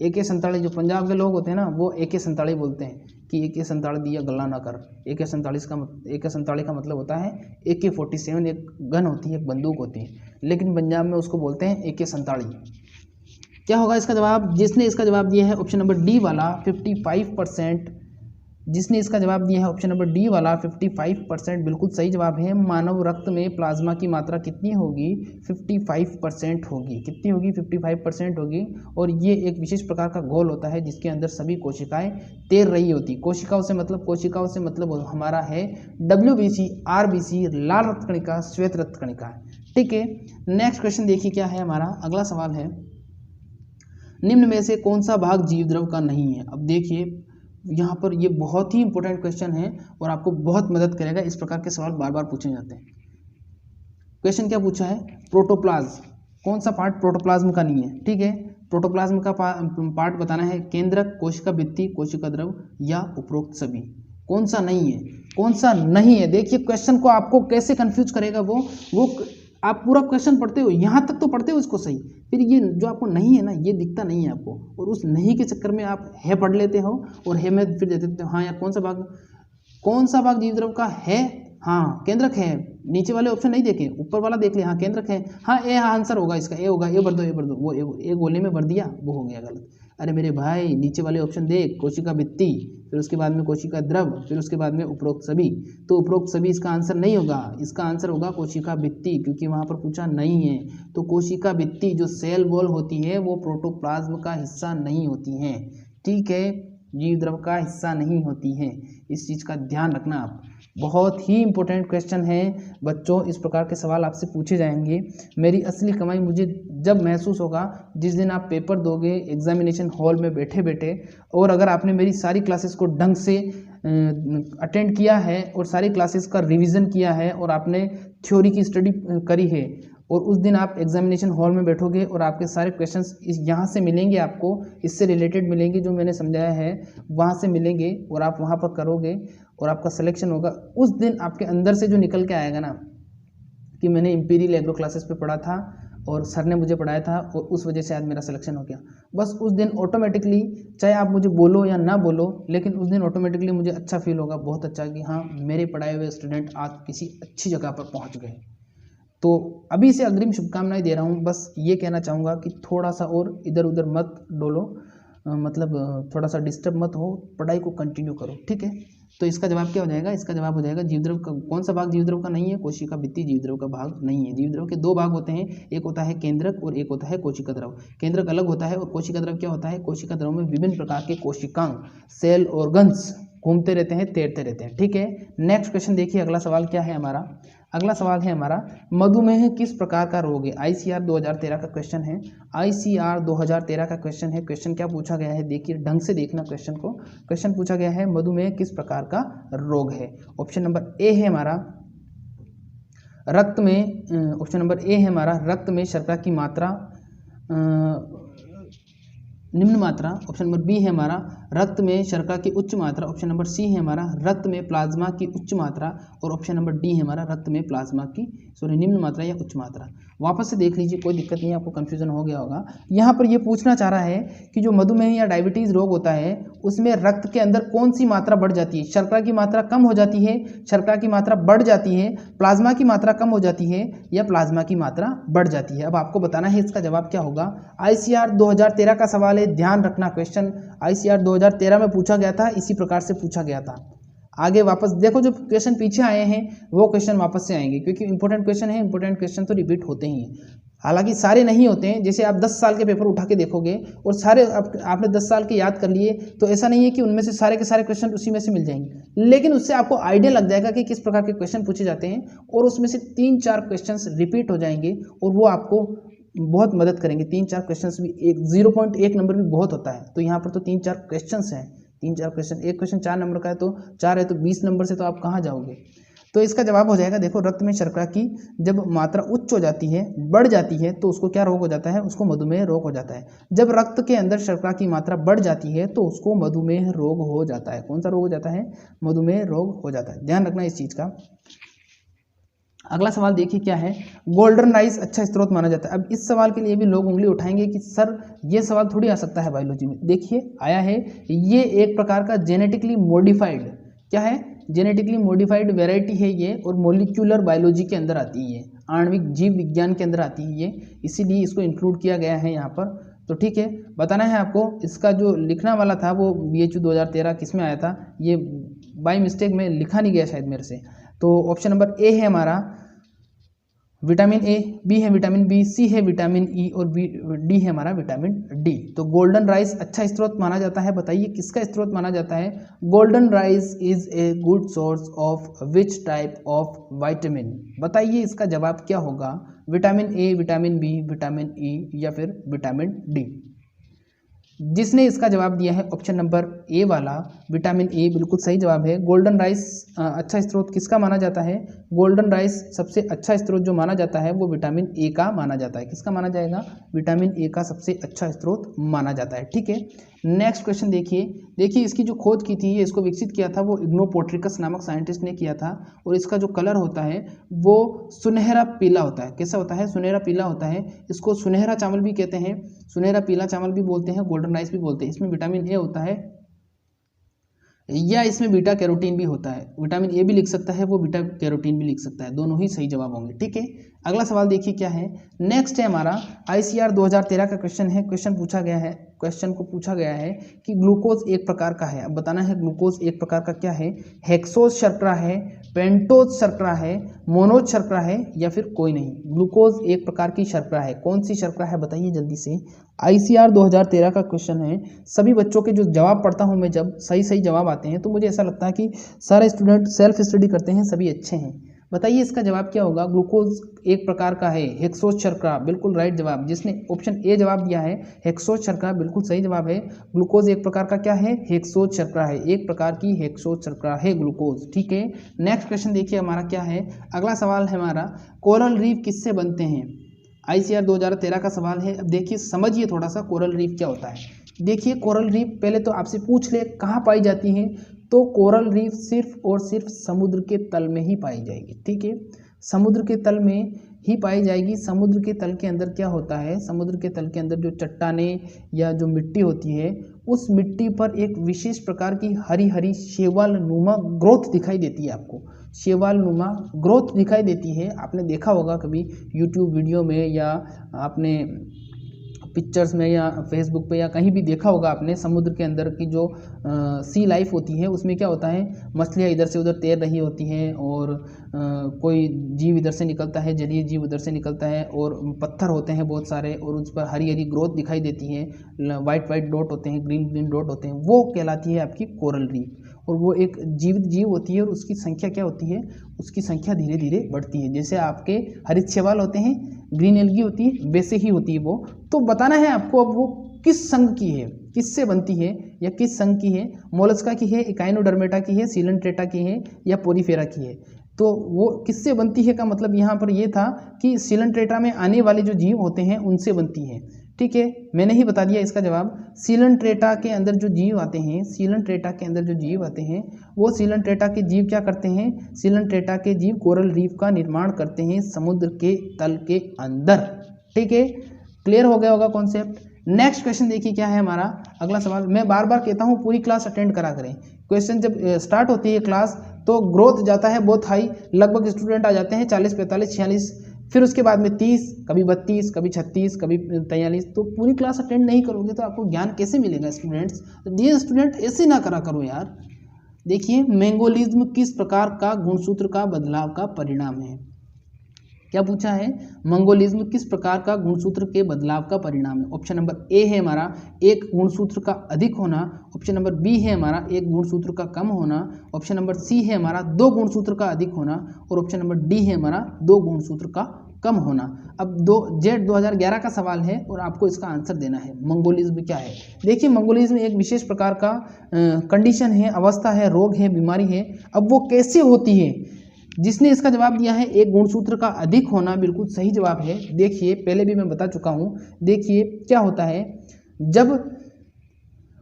AK47 जो पंजाब के लोग होते हैं ना, वो AK47 बोलते हैं कि AK47 दिया गला ना कर। AK47 का मतलब होता है AK47, एक गन होती है, एक बंदूक होती है, लेकिन पंजाब में उसको बोलते हैं AK47। क्या होगा इसका जवाब? जिसने इसका जवाब दिया है ऑप्शन नंबर डी वाला 55%, जिसने इसका जवाब दिया है ऑप्शन नंबर डी वाला 55% बिल्कुल सही जवाब है। मानव रक्त में प्लाज्मा की मात्रा कितनी होगी? 55% होगी। कितनी होगी? 55% होगी। और ये एक विशेष प्रकार का घोल होता है जिसके अंदर सभी कोशिकाएं तैर रही होती। कोशिकाओं से मतलब हमारा है WBC, RBC, लाल रक्त कणिका, श्वेत रक्त कणिका। ठीक है, नेक्स्ट क्वेश्चन देखिए क्या है हमारा। अगला सवाल है, निम्न में से कौन सा भाग जीव द्रव का नहीं है? अब देखिए यहाँ पर ये बहुत ही इंपॉर्टेंट क्वेश्चन है और आपको बहुत मदद करेगा। इस प्रकार के सवाल बार बार पूछे जाते हैं। क्वेश्चन क्या पूछा है? प्रोटोप्लाज्म, कौन सा पार्ट प्रोटोप्लाज्म का नहीं है? ठीक है, प्रोटोप्लाज्म का पार्ट बताना है। केंद्रक, कोशिका भित्ति, कोशिका द्रव या उपरोक्त सभी। कौन सा नहीं है? कौन सा नहीं है? देखिए क्वेश्चन को आपको कैसे कंफ्यूज करेगा वो आप पूरा क्वेश्चन पढ़ते हो, यहाँ तक तो पढ़ते हो इसको सही, फिर ये जो आपको नहीं है ना, ये दिखता नहीं है आपको, और उस नहीं के चक्कर में आप है पढ़ लेते हो और है में फिर देते हो। हाँ यार, कौन सा भाग जीव द्रव का है? हाँ, केंद्रक है। नीचे वाले ऑप्शन नहीं देखे, ऊपर वाला देख ले। हाँ, केंद्रक है। हाँ, ए आंसर होगा इसका, ए होगा। ए भर दो। वो ए गोले में भर दिया, वो हो गया गलत। अरे मेरे भाई, नीचे वाले ऑप्शन देख, कोशिका भित्ति, फिर उसके बाद में कोशिका द्रव, फिर उसके बाद में उपरोक्त सभी। तो उपरोक्त सभी इसका आंसर नहीं होगा, इसका आंसर होगा कोशिका भित्ति, क्योंकि वहाँ पर पूछा नहीं है। तो कोशिका भित्ति जो सेल वॉल होती है वो प्रोटोप्लाज्म का हिस्सा नहीं होती है। ठीक है, जीव द्रव का हिस्सा नहीं होती है। इस चीज़ का ध्यान रखना आप। बहुत ही इंपॉर्टेंट क्वेश्चन है बच्चों, इस प्रकार के सवाल आपसे पूछे जाएंगे। मेरी असली कमाई मुझे जब महसूस होगा जिस दिन आप पेपर दोगे एग्जामिनेशन हॉल में बैठे बैठे, और अगर आपने मेरी सारी क्लासेस को ढंग से अटेंड किया है और सारी क्लासेस का रिवीजन किया है और आपने थ्योरी की स्टडी करी है, और उस दिन आप एग्जामिनेशन हॉल में बैठोगे और आपके सारे क्वेश्चंस यहाँ से मिलेंगे, आपको इससे रिलेटेड मिलेंगे, जो मैंने समझाया है वहाँ से मिलेंगे, और आप वहाँ पर करोगे और आपका सिलेक्शन होगा। उस दिन आपके अंदर से जो निकल के आएगा ना कि मैंने इंपीरियल एग्रो क्लासेस पे पढ़ा था और सर ने मुझे पढ़ाया था और उस वजह से आज मेरा सिलेक्शन हो गया, बस उस दिन ऑटोमेटिकली, चाहे आप मुझे बोलो या ना बोलो, लेकिन उस दिन ऑटोमेटिकली मुझे अच्छा फील होगा, बहुत अच्छा, कि हाँ मेरे पढ़ाए हुए स्टूडेंट आज किसी अच्छी जगह पर पहुँच गए। तो अभी से अग्रिम शुभकामनाएं दे रहा हूँ। बस ये कहना चाहूँगा कि थोड़ा सा और इधर उधर मत डोलो, मतलब थोड़ा सा डिस्टर्ब मत हो, पढ़ाई को कंटिन्यू करो। ठीक है, तो इसका जवाब क्या हो जाएगा? इसका जवाब हो जाएगा जीवद्रव का। कौन सा भाग जीवद्रव का नहीं है? कोशिका भित्ति जीवद्रव का भाग नहीं है। जीवद्रव के दो भाग होते हैं, एक होता है केंद्रक और एक होता है कोशिका द्रव। केंद्रक अलग होता है और कोशिका द्रव क्या होता है? कोशिका द्रव में विभिन्न प्रकार के कोशिकांग, सेल ऑर्गन्स घूमते रहते हैं, तैरते रहते हैं। ठीक है, नेक्स्ट क्वेश्चन देखिए। अगला सवाल क्या है हमारा? अगला सवाल है हमारा, मधुमेह किस प्रकार का रोग है? ICR 2013 का क्वेश्चन है। ICR 2013 का क्वेश्चन है। क्वेश्चन क्या पूछा गया है? देखिए ढंग से देखना क्वेश्चन को। क्वेश्चन पूछा गया है मधुमेह किस प्रकार का रोग है। ऑप्शन नंबर ए है हमारा रक्त में, ऑप्शन नंबर ए है हमारा रक्त में शर्करा की मात्रा निम्न मात्रा। ऑप्शन नंबर बी है हमारा रक्त में शर्करा की उच्च मात्रा। ऑप्शन नंबर सी है हमारा रक्त में प्लाज्मा की उच्च मात्रा। और ऑप्शन नंबर डी है हमारा रक्त में प्लाज्मा की निम्न मात्रा या उच्च मात्रा। वापस से देख लीजिए, कोई दिक्कत नहीं है, आपको कन्फ्यूजन हो गया होगा। यहाँ पर ये पूछना चाह रहा है कि जो मधुमेह या डायबिटीज़ रोग होता है उसमें रक्त के अंदर कौन सी मात्रा बढ़ जाती है? शर्करा की मात्रा कम हो जाती है, शर्करा की मात्रा बढ़ जाती है, प्लाज्मा की मात्रा कम हो जाती है, या प्लाज्मा की मात्रा बढ़ जाती है? अब आपको बताना है इसका जवाब क्या होगा। ICR 2013 का सवाल है, ध्यान रखना। क्वेश्चन ICR 2013 में पूछा गया था, इसी प्रकार से पूछा गया था। आगे वापस देखो, जो क्वेश्चन पीछे आए हैं वो क्वेश्चन वापस से आएंगे, क्योंकि इंपॉर्टेंट क्वेश्चन है, इंपॉर्टेंट क्वेश्चन तो रिपीट होते ही हैं। हालांकि सारे नहीं होते हैं। जैसे आप 10 साल के पेपर उठा के देखोगे और सारे आपने 10 साल के याद कर लिए, तो ऐसा नहीं है कि उनमें से सारे के सारे क्वेश्चन उसी में से मिल जाएंगे, लेकिन उससे आपको आइडिया लग जाएगा कि किस प्रकार के क्वेश्चन पूछे जाते हैं, और उसमें से 3-4 क्वेश्चन रिपीट हो जाएंगे और वो आपको बहुत मदद करेंगे। 3-4 क्वेश्चन भी, 0.1 नंबर भी बहुत होता है, तो यहाँ पर तो 3-4 क्वेश्चन हैं। 3-4 क्वेश्चन, एक क्वेश्चन 4 नंबर का है, तो 4 है तो 20 नंबर से तो आप कहाँ जाओगे? तो इसका जवाब हो जाएगा, देखो रक्त में शर्करा की जब मात्रा उच्च हो जाती है, बढ़ जाती है, तो उसको क्या रोग हो जाता है? उसको मधुमेह रोग हो जाता है। जब रक्त के अंदर शर्करा की मात्रा बढ़ जाती है तो उसको मधुमेह रोग हो जाता है। कौन सा रोग हो जाता है? मधुमेह रोग हो जाता है। ध्यान रखना इस चीज़ का। अगला सवाल देखिए क्या है। गोल्डन राइस अच्छा स्रोत माना जाता है। अब इस सवाल के लिए भी लोग उंगली उठाएंगे कि सर ये सवाल थोड़ी आ सकता है बायोलॉजी में। देखिए आया है, ये एक प्रकार का जेनेटिकली मॉडिफाइड, क्या है? जेनेटिकली मॉडिफाइड वेराइटी है ये, और मोलिक्यूलर बायोलॉजी के अंदर आती है, आणविक जीव विज्ञान के अंदर आती है ये, इसीलिए इसको इंक्लूड किया गया है यहाँ पर। तो ठीक है, बताना है आपको। इसका जो लिखना वाला था वो BHU 2013 किस में आया था, ये बाय मिस्टेक में लिखा नहीं गया शायद मेरे से। तो ऑप्शन नंबर ए है हमारा विटामिन ए, बी है विटामिन बी, सी है विटामिन ई और डी है हमारा विटामिन डी। तो गोल्डन राइस अच्छा स्रोत माना जाता है, बताइए किसका स्रोत माना जाता है। Golden rice is a good source of which type of vitamin, बताइए इसका जवाब क्या होगा। Vitamin A, vitamin B, vitamin E या फिर विटामिन डी। जिसने इसका जवाब दिया है ऑप्शन नंबर ए वाला विटामिन ए, बिल्कुल सही जवाब है। गोल्डन राइस अच्छा स्रोत किसका माना जाता है, गोल्डन राइस सबसे अच्छा स्रोत जो माना जाता है वो विटामिन ए का माना जाता है। किसका माना जाएगा, विटामिन ए का सबसे अच्छा स्रोत माना जाता है। ठीक है, नेक्स्ट क्वेश्चन देखिए इसकी जो खोज की थी, इसको विकसित किया था वो इग्नोपोट्रिकस नामक साइंटिस्ट ने किया था। और इसका जो कलर होता है वो सुनहरा पीला होता है। कैसा होता है, सुनहरा पीला होता है। इसको सुनहरा चावल भी कहते हैं, सुनहरा पीला चावल भी बोलते हैं, गोल्डन राइस भी बोलते हैं। इसमें विटामिन ए होता है या इसमें बीटा कैरोटीन भी होता है। विटामिन ए भी लिख सकता है वो, बीटा कैरोटीन भी लिख सकता है, दोनों ही सही जवाब होंगे। ठीक है, अगला सवाल देखिए क्या है। नेक्स्ट है हमारा ICR 2013 का क्वेश्चन है। क्वेश्चन को पूछा गया है कि ग्लूकोज एक प्रकार का है। अब बताना है ग्लूकोज एक प्रकार का क्या है। हेक्सोज शर्करा है, पेंटोज शर्करा है, मोनोज शर्करा है या फिर कोई नहीं। ग्लूकोज एक प्रकार की शर्करा है, कौन सी शर्करा है बताइए जल्दी से। ICR 2013 का क्वेश्चन है। सभी बच्चों के जो जवाब पढ़ता हूं मैं, जब सही जवाब आते हैं तो मुझे ऐसा लगता है कि सारे स्टूडेंट सेल्फ स्टडी करते हैं, सभी अच्छे हैं। बताइए इसका जवाब क्या होगा। ग्लूकोज एक प्रकार का है, हेक्सोज शर्करा, बिल्कुल राइट जवाब। जिसने ऑप्शन ए जवाब दिया है हेक्सोज शर्करा, बिल्कुल सही जवाब है। ग्लूकोज एक प्रकार का क्या है, हेक्सोज शर्करा है, एक प्रकार की हेक्सोज शर्करा है ग्लूकोज। ठीक है, नेक्स्ट क्वेश्चन देखिए हमारा क्या है। अगला सवाल है हमारा, कोरल रीफ किससे बनते हैं। ICR 2013 का सवाल है। अब देखिए समझिए थोड़ा सा कोरल रीफ क्या होता है। देखिए कोरल रीफ पहले तो आपसे पूछ ले कहाँ पाई जाती है, तो कोरल रीफ सिर्फ और सिर्फ समुद्र के तल में ही पाई जाएगी। ठीक है, समुद्र के तल में ही पाई जाएगी। समुद्र के तल के अंदर क्या होता है, समुद्र के तल के अंदर जो चट्टानें या जो मिट्टी होती है, उस मिट्टी पर एक विशेष प्रकार की हरी हरी शैवाल नुमा ग्रोथ दिखाई देती है। आपको शैवाल नुमा ग्रोथ दिखाई देती है। आपने देखा होगा कभी यूट्यूब वीडियो में या आपने पिक्चर्स में या फेसबुक पे या कहीं भी देखा होगा आपने, समुद्र के अंदर की जो सी लाइफ होती है उसमें क्या होता है, मछलियाँ इधर से उधर तैर रही होती हैं और कोई जीव इधर से निकलता है, जलीय जीव उधर से निकलता है और पत्थर होते हैं बहुत सारे और उस पर हरी हरी ग्रोथ दिखाई देती है, वाइट वाइट डॉट होते हैं, ग्रीन ग्रीन डॉट होते हैं, वो कहलाती है आपकी कोरल रीफ। और वो एक जीवित जीव होती है और उसकी संख्या क्या होती है, उसकी संख्या धीरे धीरे बढ़ती है। जैसे आपके हरित शैवाल होते हैं, ग्रीन एल्गी होती है, वैसे ही होती है वो। तो बताना है आपको अब वो किस संघ की है, किससे बनती है या किस संघ की है। मोलस्का की है, इकाइनोडर्मेटा की है, सीलेंट्रेटा की है या पोरीफेरा की है। तो वो किससे बनती है का मतलब यहाँ पर ये था कि सीलेंट्रेटा में आने वाले जो जीव होते हैं उनसे बनती है। ठीक है, मैंने ही बता दिया इसका जवाब। सीलेंट्रेटा के अंदर जो जीव आते हैं, सीलेंट्रेटा के अंदर जो जीव आते हैं वो सीलेंट्रेटा के जीव क्या करते हैं, सीलेंट्रेटा के जीव कोरल रीफ का निर्माण करते हैं समुद्र के तल के अंदर। ठीक है, क्लियर हो गया होगा कॉन्सेप्ट। नेक्स्ट क्वेश्चन देखिए क्या है हमारा अगला सवाल। मैं बार बार कहता हूँ पूरी क्लास अटेंड करा करें। क्वेश्चन जब स्टार्ट होती है क्लास तो ग्रोथ जाता है बहुत हाई, लगभग स्टूडेंट आ जाते हैं 40, 45, 46, फिर उसके बाद में 30, कभी 32, कभी 36, कभी 43। तो पूरी क्लास अटेंड नहीं करोगे तो आपको ज्ञान कैसे मिलेगा स्टूडेंट्स। डियर स्टूडेंट ऐसे ना करा करो यार। देखिए मैंगोलिज्म किस प्रकार का गुणसूत्र का बदलाव का परिणाम है। क्या पूछा है, मंगोलिज्म किस प्रकार का गुणसूत्र के बदलाव का परिणाम है। ऑप्शन नंबर ए है हमारा एक गुणसूत्र का अधिक होना, ऑप्शन नंबर बी है हमारा एक गुणसूत्र का कम होना, ऑप्शन नंबर सी है हमारा दो गुणसूत्र का अधिक होना और ऑप्शन नंबर डी है हमारा दो गुणसूत्र का कम होना। अब जेड 2011 का सवाल है और आपको इसका आंसर देना है। मंगोलिज्म क्या है। देखिए मंगोलिज्म एक विशेष प्रकार का कंडीशन है, अवस्था है, रोग है, बीमारी है। अब वो कैसे होती है, जिसने इसका जवाब दिया है एक गुणसूत्र का अधिक होना, बिल्कुल सही जवाब है। देखिए पहले भी मैं बता चुका हूं। देखिए क्या होता है, जब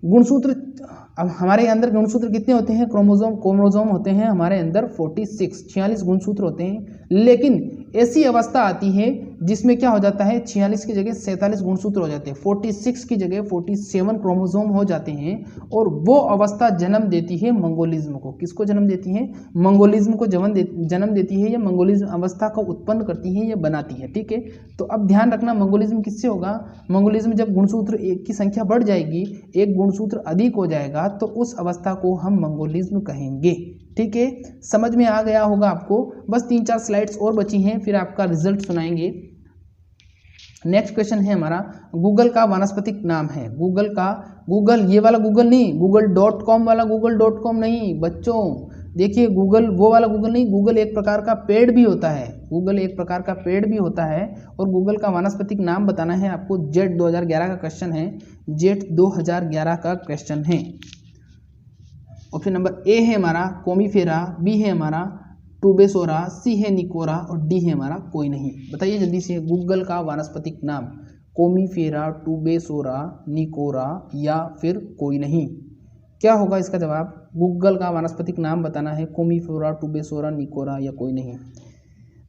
गुणसूत्र, अब हमारे अंदर गुणसूत्र कितने होते हैं, क्रोमोसोम होते हैं हमारे अंदर 46 गुणसूत्र होते हैं। लेकिन ऐसी अवस्था आती है जिसमें क्या हो जाता है 46 की जगह 47 गुणसूत्र हो जाते हैं, 46 की जगह 47 क्रोमोसोम हो जाते हैं, और वो अवस्था जन्म देती है मंगोलिज्म को। किसको जन्म देती है? मंगोलिज्म को जन्म देती है, या मंगोलिज्म अवस्था को उत्पन्न करती है या बनाती है। ठीक है, तो अब ध्यान रखना मंगोलिज्म किससे होगा? मंगोलिज्म जब गुणसूत्र एक की संख्या बढ़ जाएगी, एक गुणसूत्र अधिक हो जाएगा, तो उस अवस्था को हम मंगोलिज्म कहेंगे। ठीक है, समझ में आ गया होगा आपको। बस 3-4 स्लाइड्स और बची हैं, फिर आपका रिजल्ट सुनाएंगे। नेक्स्ट क्वेश्चन है हमारा, गूगल का वानस्पतिक नाम है। गूगल ये वाला गूगल नहीं, google.com वाला google.com नहीं बच्चों। देखिए गूगल वो वाला गूगल नहीं, गूगल एक प्रकार का पेड़ भी होता है, गूगल एक प्रकार का पेड़ भी होता है। और गूगल का वानस्पतिक नाम बताना है आपको। जेट 2011 का क्वेश्चन है, जेट 2011 का क्वेश्चन है। ऑप्शन नंबर ए है हमारा कोमीफेरा, बी है हमारा टूबेसोरा, सी है निकोरा और डी है हमारा कोई नहीं। बताइए जल्दी से, गूगल का वानस्पतिक नाम कोमीफेरा, टूबेसोरा, निकोरा या फिर कोई नहीं। क्या होगा इसका जवाब? गूगल का वानस्पतिक नाम बताना है, कोमीफेरा, टूबेसोरा, निकोरा या कोई नहीं।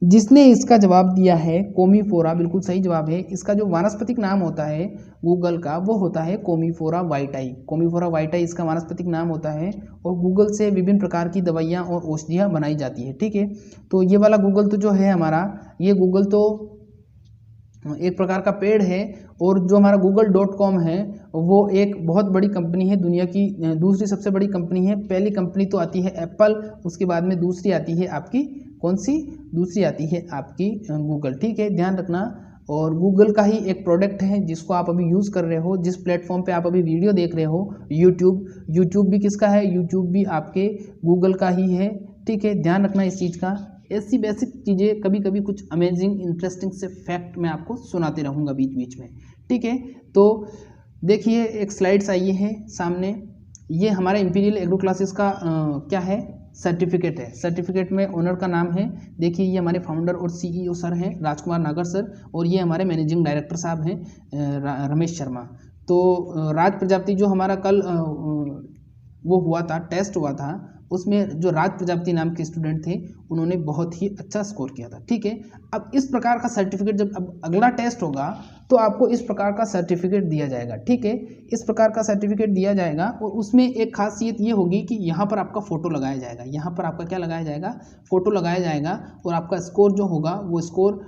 जिसने इसका जवाब दिया है कोमीफोरा, बिल्कुल सही जवाब है। इसका जो वानस्पतिक नाम होता है गूगल का, वो होता है कोमीफोरा वाइटाई। कोमीफोरा वाइटाई इसका वानस्पतिक नाम होता है, और गूगल से विभिन्न प्रकार की दवाइयाँ और औषधियाँ बनाई जाती है। ठीक है, तो ये वाला गूगल तो जो है हमारा, ये गूगल तो एक प्रकार का पेड़ है, और जो हमारा google.com है वो एक बहुत बड़ी कंपनी है, दुनिया की दूसरी सबसे बड़ी कंपनी है। पहली कंपनी तो आती है एप्पल, उसके बाद में दूसरी आती है आपकी कौन सी? दूसरी आती है आपकी गूगल। ठीक है, ध्यान रखना। और गूगल का ही एक प्रोडक्ट है जिसको आप अभी यूज़ कर रहे हो, जिस प्लेटफॉर्म पे आप अभी वीडियो देख रहे हो, यूट्यूब भी किसका है? यूट्यूब भी आपके गूगल का ही है। ठीक है, ध्यान रखना इस चीज़ का। ऐसी बेसिक चीज़ें, कभी कभी कुछ अमेजिंग इंटरेस्टिंग से फैक्ट मैं आपको सुनाते रहूँगा बीच बीच में। ठीक है, तो देखिए एक स्लाइड्स आई है सामने, ये हमारा इंपीरियल एग्रो क्लासेस का क्या है? सर्टिफिकेट है। सर्टिफिकेट में ओनर का नाम है, देखिए ये हमारे फाउंडर और सीईओ सर हैं राजकुमार नागर सर, और ये हमारे मैनेजिंग डायरेक्टर साहब हैं रमेश शर्मा। तो राज प्रजापति जो हमारा कल वो हुआ था, टेस्ट हुआ था, उसमें जो राज प्रजापति नाम के स्टूडेंट थे उन्होंने बहुत ही अच्छा स्कोर किया था। ठीक है, अब इस प्रकार का सर्टिफिकेट जब अब अगला टेस्ट होगा तो आपको इस प्रकार का सर्टिफिकेट दिया जाएगा। ठीक है, इस प्रकार का सर्टिफिकेट दिया जाएगा, और उसमें एक खासियत ये होगी कि यहाँ पर आपका फ़ोटो लगाया जाएगा। यहाँ पर आपका क्या लगाया जाएगा? फ़ोटो लगाया जाएगा, और आपका स्कोर जो होगा वो स्कोर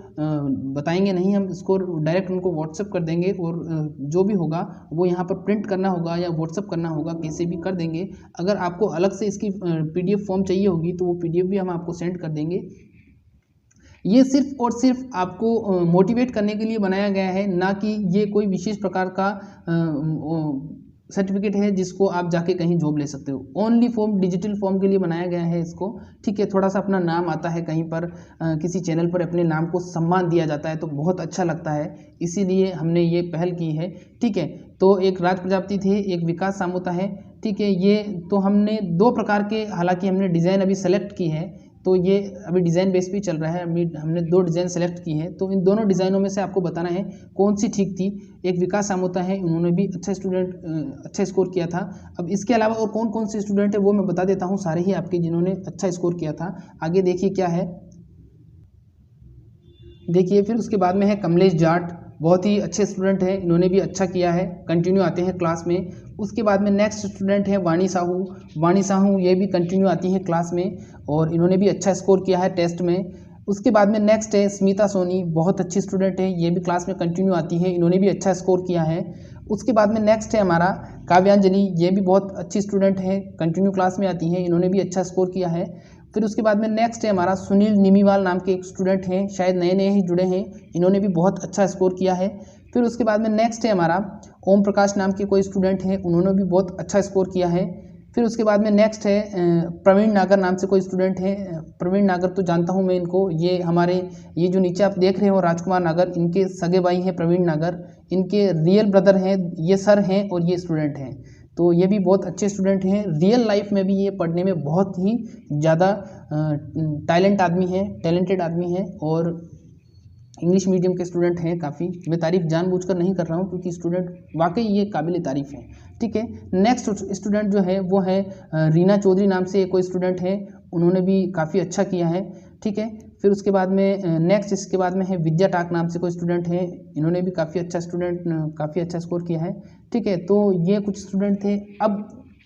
बताएंगे नहीं हम, स्कोर डायरेक्ट उनको व्हाट्सएप कर देंगे, और जो भी होगा वो यहाँ पर प्रिंट करना होगा या व्हाट्सएप करना होगा, कैसे भी कर देंगे। अगर आपको अलग से इसकी PDF फॉर्म चाहिए होगी तो वो PDF भी हम आपको सेंड कर देंगे। ये सिर्फ और सिर्फ आपको मोटिवेट करने के लिए बनाया गया है, ना कि ये कोई विशेष प्रकार का सर्टिफिकेट है जिसको आप जाके कहीं जॉब ले सकते हो। ओनली फॉर्म, डिजिटल फॉर्म के लिए बनाया गया है इसको। ठीक है, थोड़ा सा अपना नाम आता है कहीं पर, किसी चैनल पर अपने नाम को सम्मान दिया जाता है तो बहुत अच्छा लगता है, इसीलिए हमने ये पहल की है। ठीक है, तो एक राज प्रजापति थे, एक विकास सामोता है। ठीक है, ये तो हमने 2 प्रकार के, हालांकि हमने डिज़ाइन अभी सेलेक्ट की है, तो ये अभी डिज़ाइन बेस पे चल रहा है। अभी हमने 2 डिज़ाइन सेलेक्ट की है, तो इन दोनों डिज़ाइनों में से आपको बताना है कौन सी ठीक थी। एक विकास सामोता है, उन्होंने भी अच्छा स्कोर किया था। अब इसके अलावा और कौन कौन से स्टूडेंट है वो मैं बता देता हूँ, सारे ही आपके जिन्होंने अच्छा स्कोर किया था। आगे देखिए क्या है, देखिए फिर उसके बाद में है कमलेश जाट, बहुत ही अच्छे स्टूडेंट हैं, इन्होंने भी अच्छा किया है, कंटिन्यू आते हैं क्लास में। उसके बाद में नेक्स्ट स्टूडेंट है वाणी साहू, ये भी कंटिन्यू आती हैं क्लास में, और इन्होंने भी अच्छा स्कोर किया है टेस्ट में। उसके बाद में नेक्स्ट है स्मिता सोनी, बहुत अच्छी स्टूडेंट है, ये भी क्लास में कंटिन्यू आती है, इन्होंने भी अच्छा स्कोर किया है। उसके बाद में नेक्स्ट है हमारा काव्यांजलि, ये भी बहुत अच्छी स्टूडेंट है, कंटिन्यू क्लास में आती हैं, इन्होंने भी अच्छा स्कोर किया है। फिर उसके बाद में नेक्स्ट है हमारा सुनील निमीवाल नाम के एक स्टूडेंट हैं, शायद नए नए ही जुड़े हैं, इन्होंने भी बहुत अच्छा स्कोर किया है। फिर उसके बाद में नेक्स्ट है हमारा ओम प्रकाश नाम के कोई स्टूडेंट हैं, उन्होंने भी बहुत अच्छा स्कोर किया है। फिर उसके बाद में नेक्स्ट है प्रवीण नागर नाम से कोई स्टूडेंट है। प्रवीण नागर तो जानता हूँ मैं इनको, ये हमारे ये जो नीचे आप देख रहे हो राजकुमार नागर, इनके सगे भाई हैं प्रवीण नागर, इनके रियल ब्रदर हैं, ये सर हैं और ये स्टूडेंट हैं। तो ये भी बहुत अच्छे स्टूडेंट हैं, रियल लाइफ में भी ये पढ़ने में बहुत ही ज़्यादा टैलेंटेड आदमी हैं, और इंग्लिश मीडियम के स्टूडेंट हैं काफ़ी। मैं तारीफ़ जानबूझकर नहीं कर रहा हूँ क्योंकि स्टूडेंट वाकई ये काबिल तारीफ़ हैं। ठीक है, नेक्स्ट स्टूडेंट जो है वो है रीना चौधरी नाम से कोई स्टूडेंट है, उन्होंने भी काफ़ी अच्छा किया है। ठीक है, फिर उसके बाद में नेक्स्ट इसके बाद में है विद्या टाक नाम से कोई स्टूडेंट है, इन्होंने भी काफ़ी अच्छा स्कोर किया है। ठीक है, तो ये कुछ स्टूडेंट थे।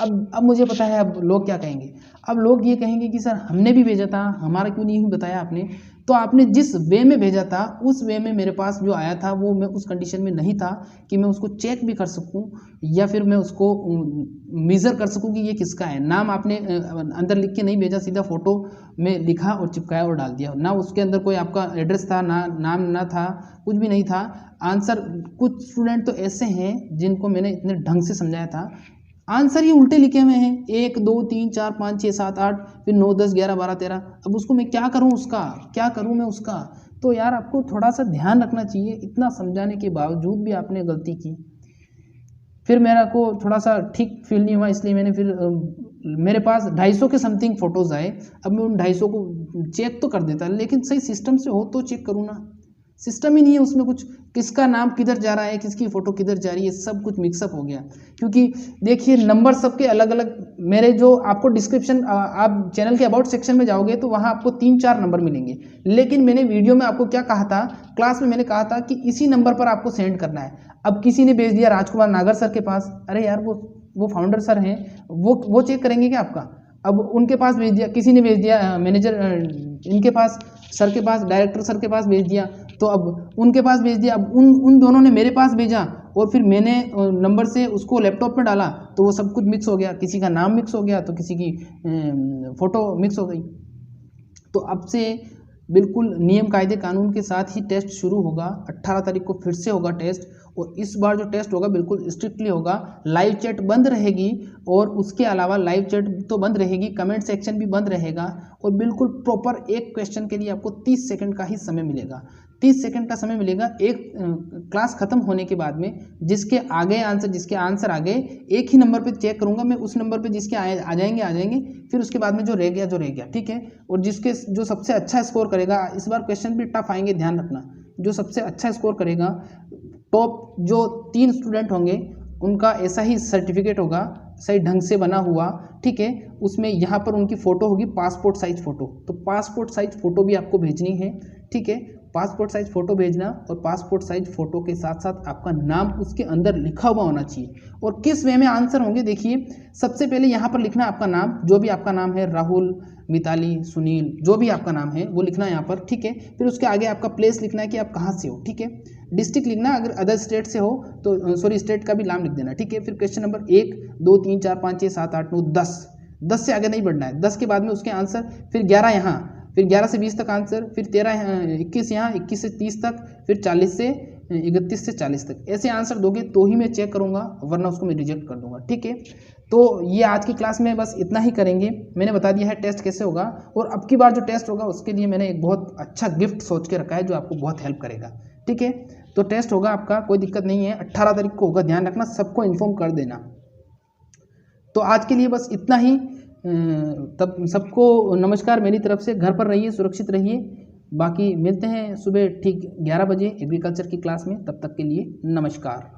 अब मुझे पता है अब लोग क्या कहेंगे। अब लोग ये कहेंगे कि सर हमने भी भेजा था, हमारा क्यों नहीं बताया आपने। तो आपने जिस वे में भेजा था उस वे में मेरे पास जो आया था वो मैं उस कंडीशन में नहीं था कि मैं उसको चेक भी कर सकूं या फिर मैं उसको मेज़र कर सकूं कि ये किसका है। नाम आपने अंदर लिख के नहीं भेजा, सीधा फ़ोटो में लिखा और चिपकाया और डाल दिया। ना उसके अंदर कोई आपका एड्रेस था, ना नाम ना था, कुछ भी नहीं था। आंसर कुछ स्टूडेंट तो ऐसे हैं जिनको मैंने इतने ढंग से समझाया था, आंसर ही उल्टे लिखे हुए हैं, 1 2 3 4 5 6 7 8 फिर 9 10 11 12 13। अब उसको मैं क्या करूं, उसका क्या करूं मैं उसका। तो यार आपको थोड़ा सा ध्यान रखना चाहिए। इतना समझाने के बावजूद भी आपने गलती की। फिर मेरा को थोड़ा सा ठीक फील नहीं हुआ, इसलिए मैंने फिर मेरे पास 250 के समथिंग फ़ोटोज़ आए। अब मैं उन 250 को चेक तो कर देता, लेकिन सही सिस्टम से हो तो चेक करूँ ना। सिस्टम ही नहीं है उसमें कुछ, किसका नाम किधर जा रहा है, किसकी फ़ोटो किधर जा रही है, सब कुछ मिक्सअप हो गया। क्योंकि देखिए नंबर सबके अलग अलग, मेरे जो आपको डिस्क्रिप्शन, आप चैनल के अबाउट सेक्शन में जाओगे तो वहाँ आपको 3-4 नंबर मिलेंगे। लेकिन मैंने वीडियो में आपको क्या कहा था, क्लास में मैंने कहा था कि इसी नंबर पर आपको सेंड करना है। अब किसी ने भेज दिया राजकुमार नागर सर के पास, अरे यार वो फाउंडर सर हैं, वो चेक करेंगे क्या आपका। अब उनके पास भेज दिया, किसी ने भेज दिया मैनेजर इनके पास, सर के पास, डायरेक्टर सर के पास भेज दिया, तो अब उनके पास भेज दिया। अब उन दोनों ने मेरे पास भेजा और फिर मैंने नंबर से उसको लैपटॉप में डाला तो वो सब कुछ मिक्स हो गया, किसी का नाम मिक्स हो गया तो किसी की फ़ोटो मिक्स हो गई। तो अब से बिल्कुल नियम कायदे कानून के साथ ही टेस्ट शुरू होगा। 18 तारीख को फिर से होगा टेस्ट, और इस बार जो टेस्ट होगा बिल्कुल स्ट्रिक्टली होगा। लाइव चैट बंद रहेगी, और उसके अलावा लाइव चैट तो बंद रहेगी, कमेंट सेक्शन भी बंद रहेगा, और बिल्कुल प्रॉपर एक क्वेश्चन के लिए आपको 30 सेकंड का ही समय मिलेगा। 30 सेकंड का समय मिलेगा एक क्लास खत्म होने के बाद में। जिसके आंसर आ गए एक ही नंबर पे चेक करूंगा मैं, उस नंबर पे जिसके आ जाएंगे, फिर उसके बाद में जो रह गया, ठीक है। और जो सबसे अच्छा स्कोर करेगा, इस बार क्वेश्चन भी टफ आएंगे, ध्यान रखना, जो सबसे अच्छा स्कोर करेगा, टॉप जो 3 स्टूडेंट होंगे उनका ऐसा ही सर्टिफिकेट होगा, सही ढंग से बना हुआ, ठीक है। उसमें यहाँ पर उनकी फ़ोटो होगी, पासपोर्ट साइज फ़ोटो, तो पासपोर्ट साइज फ़ोटो भी आपको भेजनी है, ठीक है। पासपोर्ट साइज फ़ोटो भेजना, और पासपोर्ट साइज फ़ोटो के साथ साथ आपका नाम उसके अंदर लिखा हुआ होना चाहिए। और किस वे में आंसर होंगे, देखिए सबसे पहले यहाँ पर लिखना आपका नाम, जो भी आपका नाम है, राहुल, मिताली, सुनील, जो भी आपका नाम है वो लिखना है यहाँ पर, ठीक है। फिर उसके आगे आपका प्लेस लिखना है कि आप कहाँ से हो, ठीक है। डिस्ट्रिक्ट लिखना, अगर अदर स्टेट से हो तो स्टेट का भी नाम लिख देना, ठीक है। फिर क्वेश्चन नंबर 1 2 3 4 5 6 7 8 9 10 से आगे नहीं बढ़ना है। 10 के बाद में उसके आंसर, फिर 11 यहाँ, फिर 11 से 20 तक आंसर, फिर 21 यहाँ, 21 से 30 तक, फिर 40 से 31 से 40 तक। ऐसे आंसर दोगे तो ही मैं चेक करूँगा, वरना उसको मैं रिजेक्ट कर दूंगा, ठीक है। तो ये आज की क्लास में बस इतना ही करेंगे। मैंने बता दिया है टेस्ट कैसे होगा, और अब की बार जो टेस्ट होगा उसके लिए मैंने एक बहुत अच्छा गिफ्ट सोच के रखा है जो आपको बहुत हेल्प करेगा, ठीक है। तो टेस्ट होगा आपका, कोई दिक्कत नहीं है, 18 तारीख को होगा, ध्यान रखना, सबको इन्फॉर्म कर देना। तो आज के लिए बस इतना ही। तब सबको नमस्कार मेरी तरफ से। घर पर रहिए, सुरक्षित रहिए। बाकी मिलते हैं सुबह ठीक 11 बजे एग्रीकल्चर की क्लास में। तब तक के लिए नमस्कार।